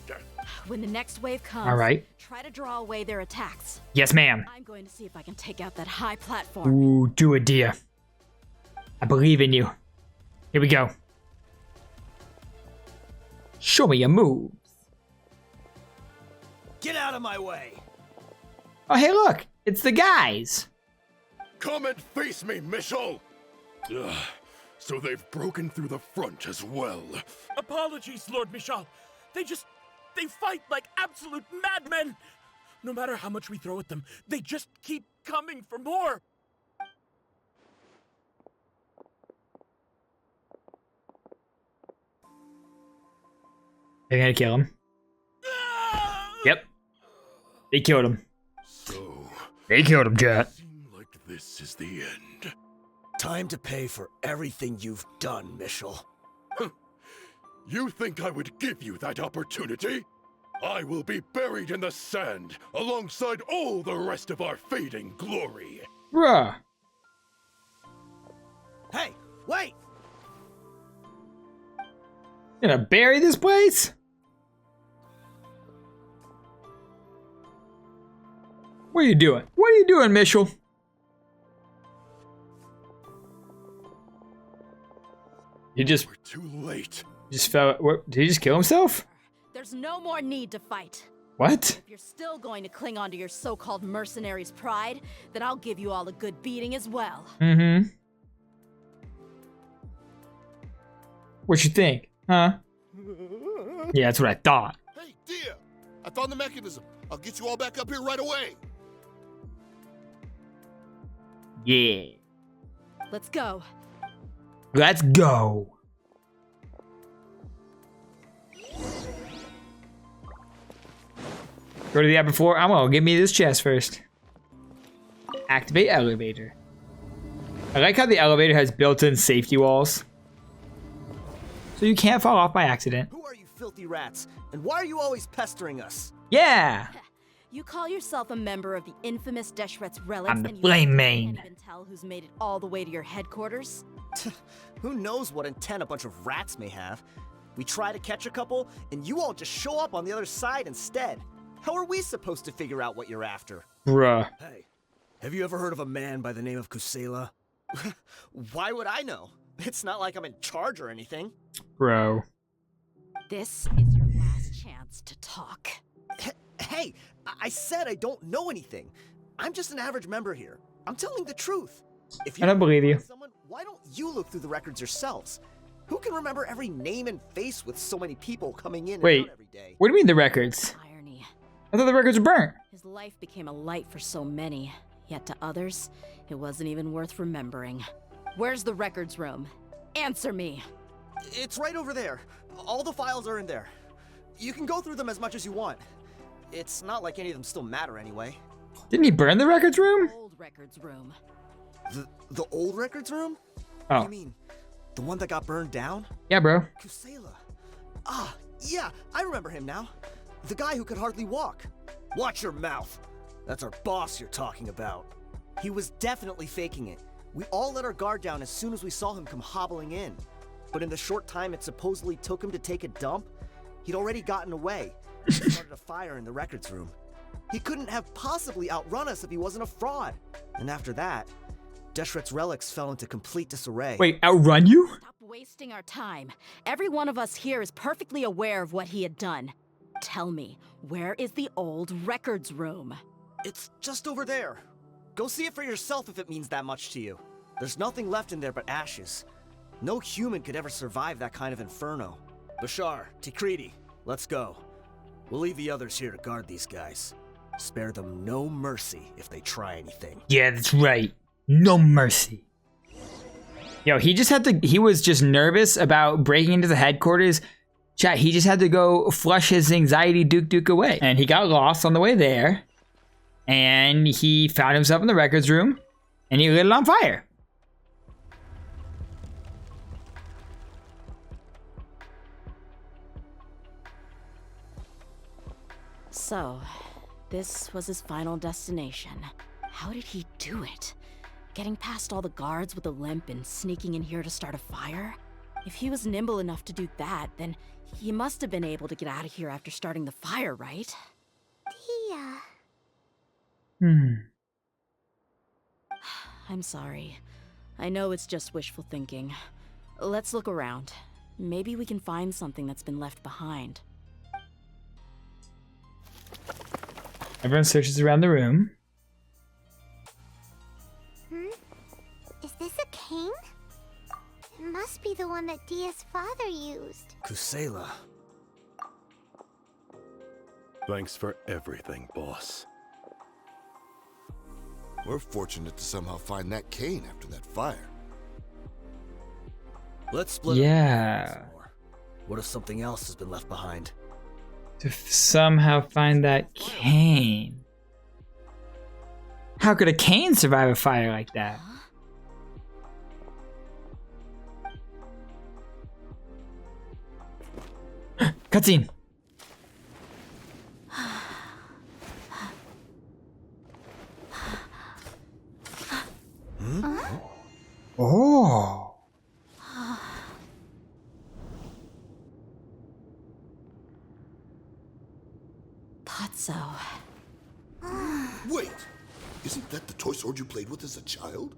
When the next wave comes, All right. try to draw away their attacks. Yes, ma'am. I'm going to see if I can take out that high platform. Ooh, do it, Dehya. I believe in you. Here we go. Show me your moves. Get out of my way! Oh, hey, look. It's the guys. Come and face me, Michal! Ugh, so they've broken through the front as well. Apologies, Lord Michal. They fight like absolute madmen. No matter how much we throw at them, they just keep coming for more. They're gonna kill him. Yep. They killed him. So, They killed him, chat. seem like this is the end. Time to pay for everything you've done, Michal. You think I would give you that opportunity? I will be buried in the sand alongside all the rest of our fading glory. Bruh. Hey, wait! Gonna bury this place? What are you doing? What are you doing, Michal? You just We're too late. fell. What, did he just kill himself? There's no more need to fight. What? If you're still going to cling on to your so-called mercenary's pride, then I'll give you all a good beating as well. Mm-hmm. What you think? Huh? Yeah, that's what I thought. Hey, Dehya! I found the mechanism. I'll get you all back up here right away. Yeah. Let's go. Let's go. Go to the upper floor. I'm gonna give me this chest first. Activate elevator. I like how the elevator has built-in safety walls. So you can't fall off by accident. Who are you filthy rats? And why are you always pestering us? Yeah! You call yourself a member of the infamous Deshret's relics, I'm the and you flame still main. can't even tell who's made it all the way to your headquarters? Who knows what intent a bunch of rats may have? We try to catch a couple, and you all just show up on the other side instead. How are we supposed to figure out what you're after? Bruh. Hey, have you ever heard of a man by the name of Kusela? Why would I know? It's not like I'm in charge or anything. Bro. This is your last chance to talk. Hey, I said I don't know anything. I'm just an average member here. I'm telling the truth. If you I don't believe you. Someone, why don't you look through the records yourselves? Who can remember every name and face with so many people coming in Wait, and out every day? what do you mean the records? Irony. I thought the records were burnt. His life became a light for so many, yet to others, it wasn't even worth remembering. Where's the records room? Answer me. It's right over there. All the files are in there. You can go through them as much as you want. It's not like any of them still matter anyway. Didn't he burn the records room? Old records room. The old records room? Oh. You mean the one that got burned down? Yeah, bro. Kusela. Ah, yeah, I remember him now. The guy who could hardly walk. Watch your mouth. That's our boss you're talking about. He was definitely faking it. We all let our guard down as soon as we saw him come hobbling in. But in the short time it supposedly took him to take a dump, he'd already gotten away and started a fire in the records room. He couldn't have possibly outrun us if he wasn't a fraud. And after that, Deshret's relics fell into complete disarray. Wait, outrun you? Stop wasting our time. Every one of us here is perfectly aware of what he had done. Tell me, where is the old records room? It's just over there. Go see it for yourself if it means that much to you. There's nothing left in there but ashes. No human could ever survive that kind of inferno. Bashar, Tikriti, let's go. We'll leave the others here to guard these guys. Spare them no mercy if they try anything. Yeah, that's right. No mercy. Yo, he was just nervous about breaking into the headquarters. Chat, he just had to go flush his anxiety duke away. And he got lost on the way there. And he found himself in the records room. And he lit it on fire. So, this was his final destination. How did he do it? Getting past all the guards with a limp and sneaking in here to start a fire? If he was nimble enough to do that, then he must have been able to get out of here after starting the fire, right? Dehya. I'm sorry. I know it's just wishful thinking. Let's look around. Maybe we can find something that's been left behind. Everyone searches around the room. Is this a cane? It must be the one that Dehya's father used. Kusela. Thanks for everything, boss. We're fortunate to somehow find that cane after that fire. Let's split Yeah. up some more. What if something else has been left behind? To somehow find that cane. How could a cane survive a fire like that? Cutscene. Oh. Thought so. Wait! Isn't that the toy sword you played with as a child?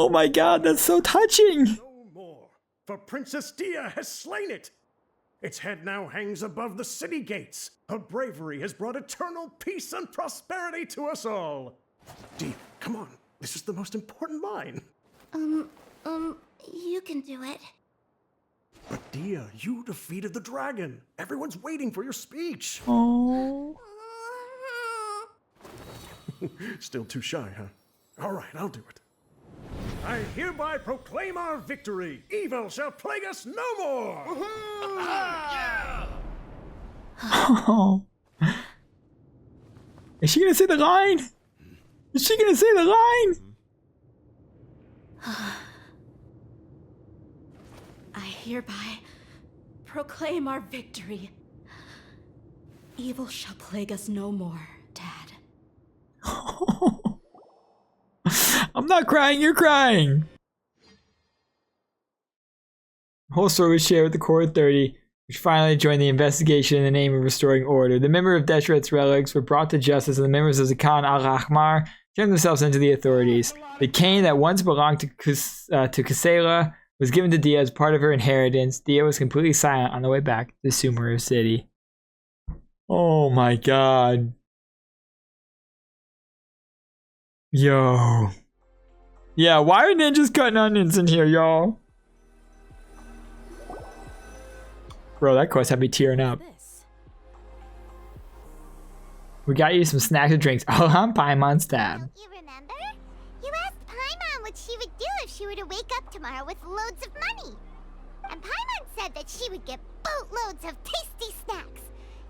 Oh my god, that's so touching. No more, for Princess Dehya has slain it. Its head now hangs above the city gates. Her bravery has brought eternal peace and prosperity to us all. Dehya, come on. This is the most important line. You can do it. But Dehya, you defeated the dragon. Everyone's waiting for your speech. Oh. Still too shy, huh? All right, I'll do it. I hereby proclaim our victory. Evil shall plague us no more. Oh. Is she gonna say the line? Is she gonna say the line? I hereby proclaim our victory. Evil shall plague us no more, Dad. I'm not crying, you're crying. The whole story was shared with the Core 30, which finally joined the investigation in the name of restoring order. The members of Deshret's relics were brought to justice, and the members of the Khan al-Rahmar turned themselves into the authorities. The cane that once belonged to Kasela was given to Dehya as part of her inheritance. Dehya was completely silent on the way back to Sumeru City. Oh my god. Yo. Yeah, why are ninjas cutting onions in here, y'all? Bro, that quest had me tearing up. We got you some snacks and drinks. Oh, I'm Paimon's tab. Don't you remember? You asked Paimon what she would do if she were to wake up tomorrow with loads of money. And Paimon said that she would get boatloads of tasty snacks.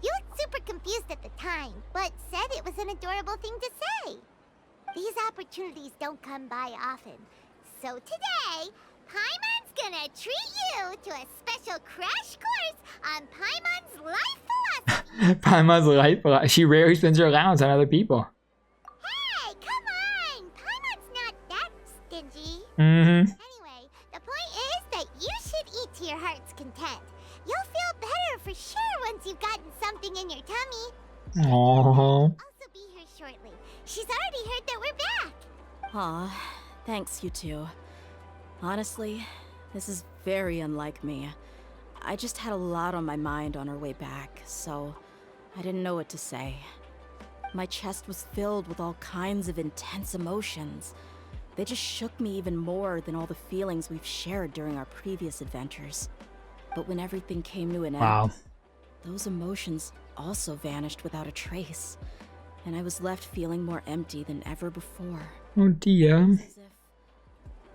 You looked super confused at the time, but said it was an adorable thing to say. These opportunities don't come by often. So today, Paimon's gonna treat you to a special crash course on Paimon's life philosophy. Paimon's life philosophy. She rarely spends her allowance on other people. Hey, come on! Paimon's not that stingy. Mm-hmm. Anyway, the point is that you should eat to your heart's content. You'll feel better for sure once you've gotten something in your tummy. Aww. Also be here shortly. She's already heard that we're back. Aw, thanks you two. Honestly, this is very unlike me. I just had a lot on my mind on our way back, so I didn't know what to say. My chest was filled with all kinds of intense emotions. They just shook me even more than all the feelings we've shared during our previous adventures. But when everything came to an end, those emotions also vanished without a trace, and I was left feeling more empty than ever before. Oh dear. As if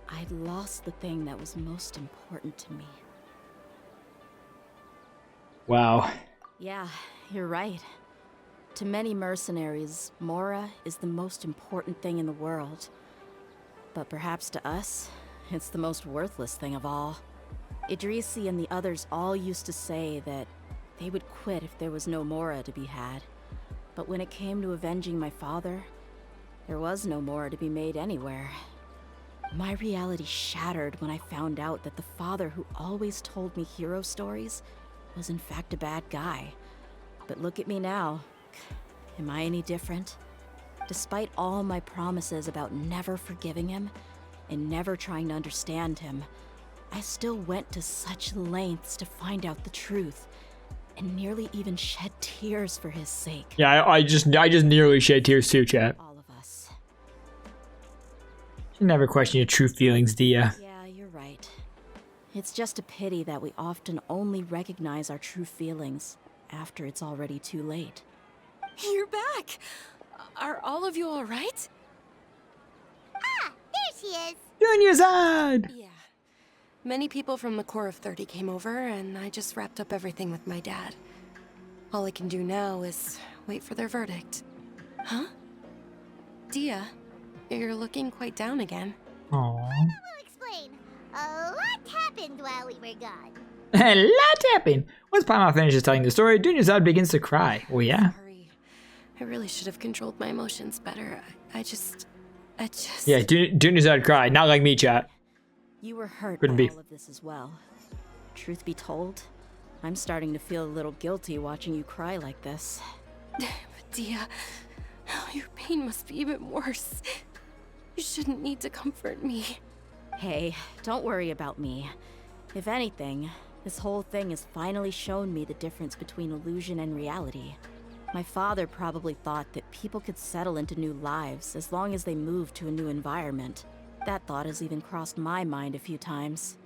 I'd lost the thing that was most important to me. Wow. Yeah, you're right. To many mercenaries, Mora is the most important thing in the world. But perhaps to us, it's the most worthless thing of all. Idrisi and the others all used to say that they would quit if there was no Mora to be had. But when it came to avenging my father, there was no Mora to be made anywhere. My reality shattered when I found out that the father who always told me hero stories was in fact a bad guy. But look at me now. Am I any different? Despite all my promises about never forgiving him and never trying to understand him, I still went to such lengths to find out the truth and nearly even shed tears for his sake. Yeah, I just nearly shed tears too, chat. All of us. You never question your true feelings, Dehya. Yeah, you're right. It's just a pity that we often only recognize our true feelings after it's already too late. You're back! Are all of you alright? Ah, there she is. Junior side! Yeah. Many people from the Core of 30 came over, and I just wrapped up everything with my dad. All I can do now is wait for their verdict. Huh? Dehya, you're looking quite down again. Aww. We'll explain. A lot happened while we were gone. A lot happened. Once Paimon finishes telling the story, Junior side begins to cry. Oh yeah? Sorry. I really should have controlled my emotions better. I just... Yeah, Junior side cried. Not like me, chat. You were hurt Couldn't by be. all of this as well. Truth be told, I'm starting to feel a little guilty watching you cry like this. But Dehya, your pain must be even worse. You shouldn't need to comfort me. Hey, don't worry about me. If anything, this whole thing has finally shown me the difference between illusion and reality. My father probably thought that people could settle into new lives as long as they moved to a new environment. That thought has even crossed my mind a few times.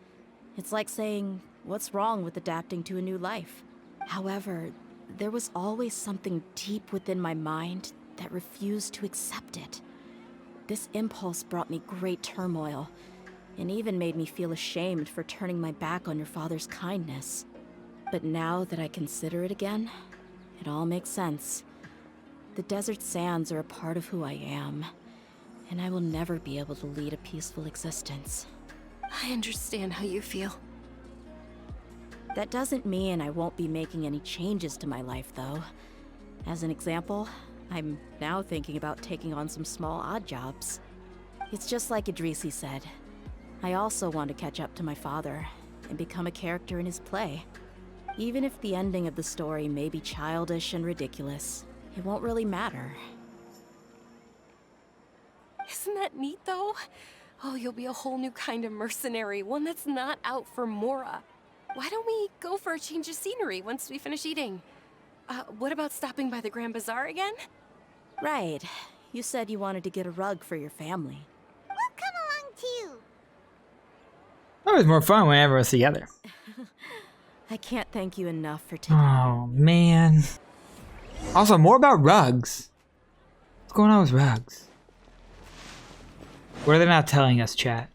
It's like saying, what's wrong with adapting to a new life? However, there was always something deep within my mind that refused to accept it. This impulse brought me great turmoil, and even made me feel ashamed for turning my back on your father's kindness. But now that I consider it again, it all makes sense. The desert sands are a part of who I am, and I will never be able to lead a peaceful existence. I understand how you feel. That doesn't mean I won't be making any changes to my life, though. As an example, I'm now thinking about taking on some small odd jobs. It's just like Idrisi said. I also want to catch up to my father and become a character in his play. Even if the ending of the story may be childish and ridiculous, it won't really matter. Isn't that neat, though? Oh, you'll be a whole new kind of mercenary, one that's not out for Mora. Why don't we go for a change of scenery once we finish eating? What about stopping by the Grand Bazaar again? Right. You said you wanted to get a rug for your family. We'll come along too. That was more fun when everyone's together. I can't thank you enough for taking Oh, man. Also, more about rugs. What's going on with rugs? What are they not telling us, chat?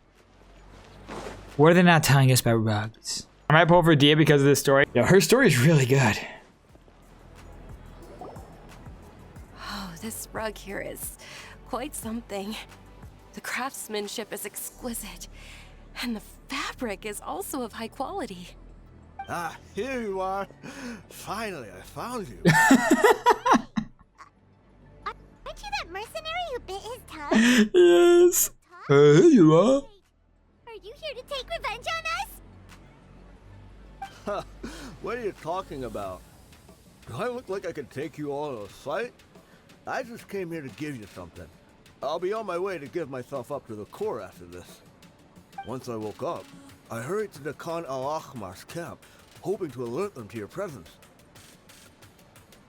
What are they not telling us about rugs? I might pull for Dehya because of this story. Yo, her story is really good. Oh, this rug here is quite something. The craftsmanship is exquisite, and the fabric is also of high quality. Ah, here you are. Finally, I found you. Aren't you that mercenary who bit his tongue? Yes. Here you are. Are you here to take revenge on us? What are you talking about? Do I look like I could take you all in a fight? I just came here to give you something. I'll be on my way to give myself up to the Corps after this. Once I woke up, I hurried to the Khan al-Ahmar's camp, hoping to alert them to your presence.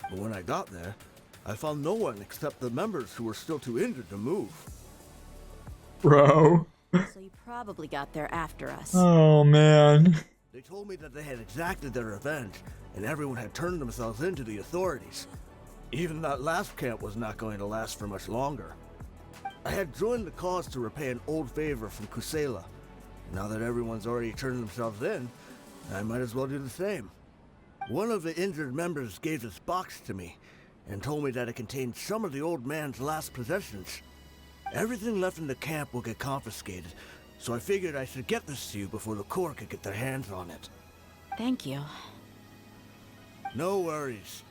But when I got there, I found no one except the members who were still too injured to move. Bro. So you probably got there after us. Oh, man. They told me that they had exacted their revenge, and everyone had turned themselves into the authorities. Even that last camp was not going to last for much longer. I had joined the cause to repay an old favor from Kusela. Now that everyone's already turned themselves in, I might as well do the same. One of the injured members gave this box to me, and told me that it contained some of the old man's last possessions. Everything left in the camp will get confiscated, so I figured I should get this to you before the Corps could get their hands on it. Thank you. No worries.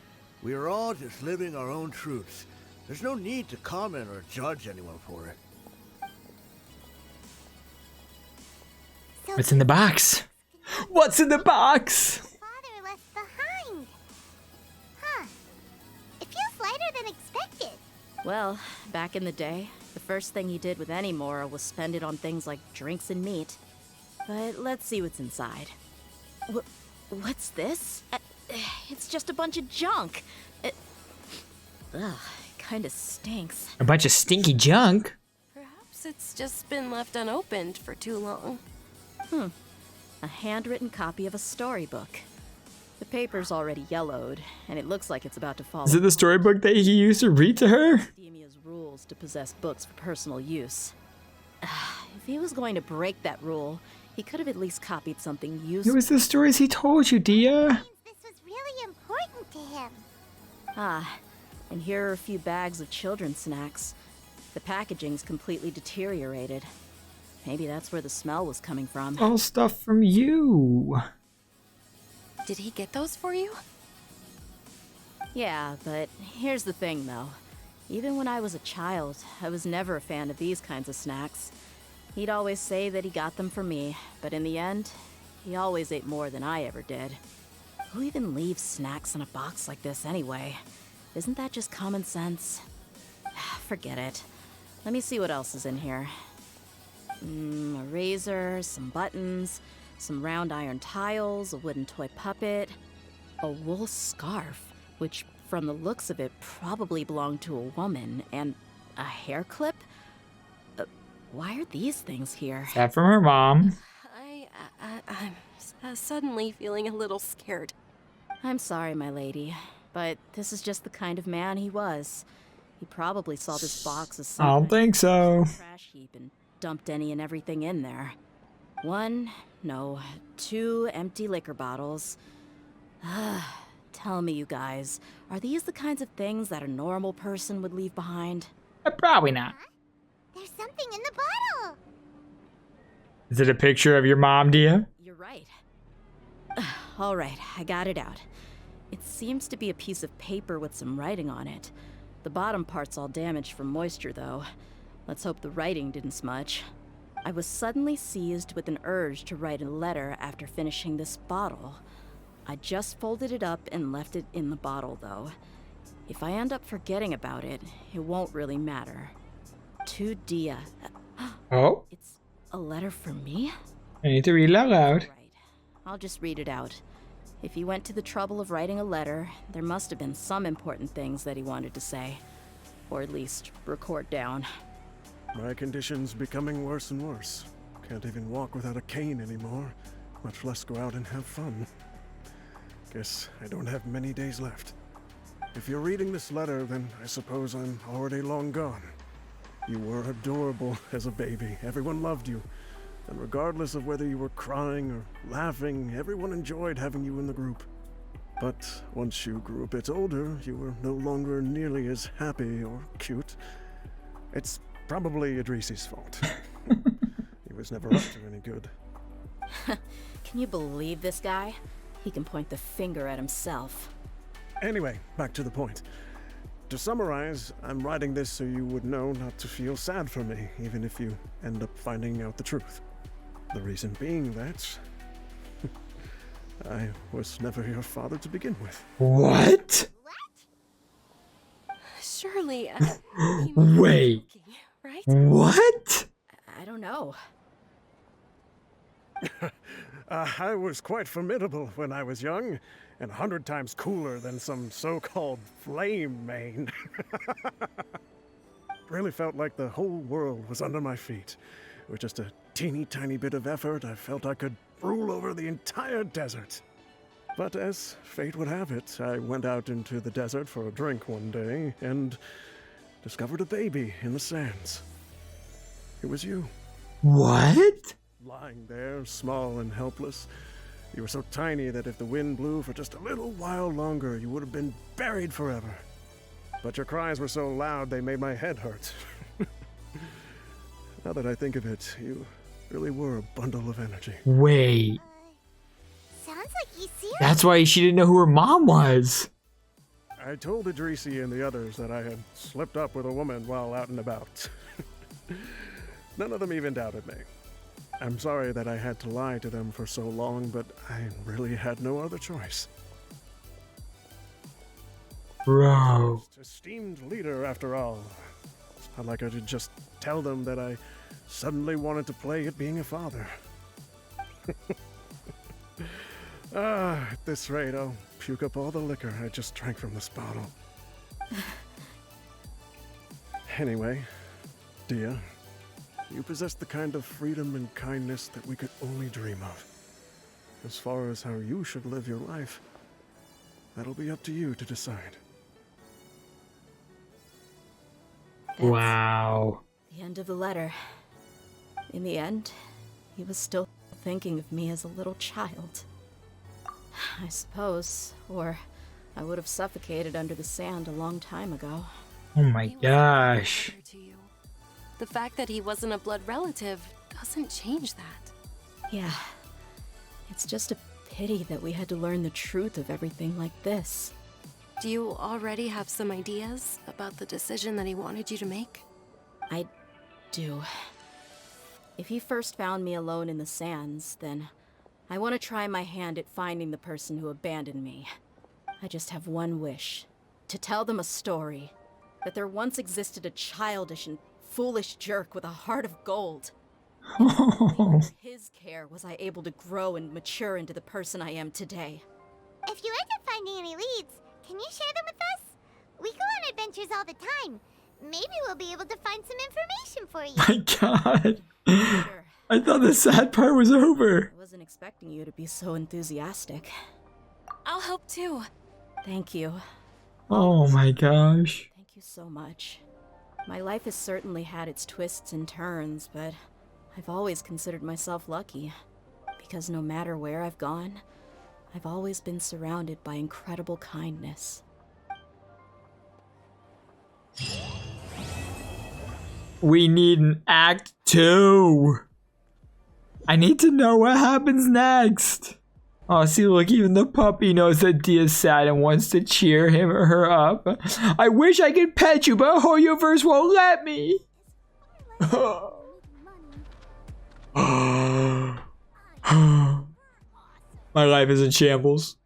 We are all just living our own truths. There's no need to comment or judge anyone for it. What's in the box? What's in the box? Father left behind. Huh. It feels lighter than expected. Well, back in the day, the first thing he did with any Mora was spend it on things like drinks and meat. But let's see what's inside. What's this? It's just a bunch of junk. Ugh, kinda stinks. A bunch of stinky junk? Perhaps it's just been left unopened for too long. A handwritten copy of a storybook. The paper's already yellowed, and it looks like it's about to fall. Is it the storybook that he used to read to her? Dehya's rules to possess books for personal use. If he was going to break that rule, he could have at least copied something useful. It was the stories he told you, Dehya. This was really important to him. Ah, and here are a few bags of children's snacks. The packaging's completely deteriorated. Maybe that's where the smell was coming from. All stuff from you. Did he get those for you? Yeah, but here's the thing, though. Even when I was a child, I was never a fan of these kinds of snacks. He'd always say that he got them for me, but in the end, he always ate more than I ever did. Who even leaves snacks in a box like this anyway? Isn't that just common sense? Forget it. Let me see what else is in here. A razor, some buttons, some round iron tiles, a wooden toy puppet, a wool scarf, which from the looks of it probably belonged to a woman, and a hair clip? Why are these things here? That from her mom. I'm suddenly feeling a little scared. I'm sorry, my lady, but this is just the kind of man he was. He probably saw this box as I don't think so. trash heap and dumped any and everything in there. 2 empty liquor bottles. Tell me, you guys, are these the kinds of things that a normal person would leave behind? Probably not. There's something in the bottle. Is it a picture of your mom, Dehya? You're right. All right, I got it out. It seems to be a piece of paper with some writing on it. The bottom part's all damaged from moisture, though. Let's hope the writing didn't smudge. I was suddenly seized with an urge to write a letter after finishing this bottle. I just folded it up and left it in the bottle, though. If I end up forgetting about it, it won't really matter. To Dehya. Oh? It's a letter for me? I need to read it out loud. Right. I'll just read it out. If he went to the trouble of writing a letter, there must have been some important things that he wanted to say. Or at least record down. My condition's becoming worse and worse. Can't even walk without a cane anymore, much less go out and have fun. Guess I don't have many days left. If you're reading this letter, then I suppose I'm already long gone. You were adorable as a baby. Everyone loved you. And regardless of whether you were crying or laughing, everyone enjoyed having you in the group. But once you grew a bit older, you were no longer nearly as happy or cute. It's probably Idrisi's fault. He was never up to any good. Can you believe this guy? He can point the finger at himself. Anyway, back to the point. To summarize, I'm writing this so you would know not to feel sad for me, even if you end up finding out the truth. The reason being that I was never your father to begin with. What? Surely. Wait. Right? What? I don't know. I was quite formidable when I was young, and 100 times cooler than some so-called flame main. Really felt like the whole world was under my feet. With just a teeny tiny bit of effort, I felt I could rule over the entire desert. But as fate would have it, I went out into the desert for a drink one day and discovered a baby in the sands. It was you. What? Lying there, small and helpless. You were so tiny that if the wind blew for just a little while longer, you would have been buried forever. But your cries were so loud they made my head hurt. Now that I think of it, you really were a bundle of energy. Wait. Sounds like he's serious. That's why she didn't know who her mom was. I told Idrisi and the others that I had slipped up with a woman while out and about. None of them even doubted me. I'm sorry that I had to lie to them for so long, but I really had no other choice. Bro. Esteemed leader, after all. It's not like I could just tell them that I suddenly wanted to play at being a father. At this rate, I'll puke up all the liquor I just drank from this bottle. Anyway, Dehya, you possess the kind of freedom and kindness that we could only dream of. As far as how you should live your life, that'll be up to you to decide. Wow. The end of the letter. In the end, he was still thinking of me as a little child. I suppose, or I would have suffocated under the sand a long time ago. Oh my gosh. The fact that he wasn't a blood relative doesn't change that. Yeah. It's just a pity that we had to learn the truth of everything like this. Do you already have some ideas about the decision that he wanted you to make? I do. If he first found me alone in the sands, then I want to try my hand at finding the person who abandoned me. I just have one wish. To tell them a story. That there once existed a childish and foolish jerk with a heart of gold. Under his care was I able to grow and mature into the person I am today. If you end up finding any leads, can you share them with us? We go on adventures all the time. Maybe we'll be able to find some information for you. My god. Sure. I thought the sad part was over. I wasn't expecting you to be so enthusiastic. I'll help too. Thank you. Oh my gosh. Thank you so much. My life has certainly had its twists and turns, but I've always considered myself lucky. Because no matter where I've gone, I've always been surrounded by incredible kindness. We need an act 2. I need to know what happens next. Oh, see, look, even the puppy knows that Dehya's sad and wants to cheer him or her up. I wish I could pet you, but Hoyoverse won't let me. My life is in shambles.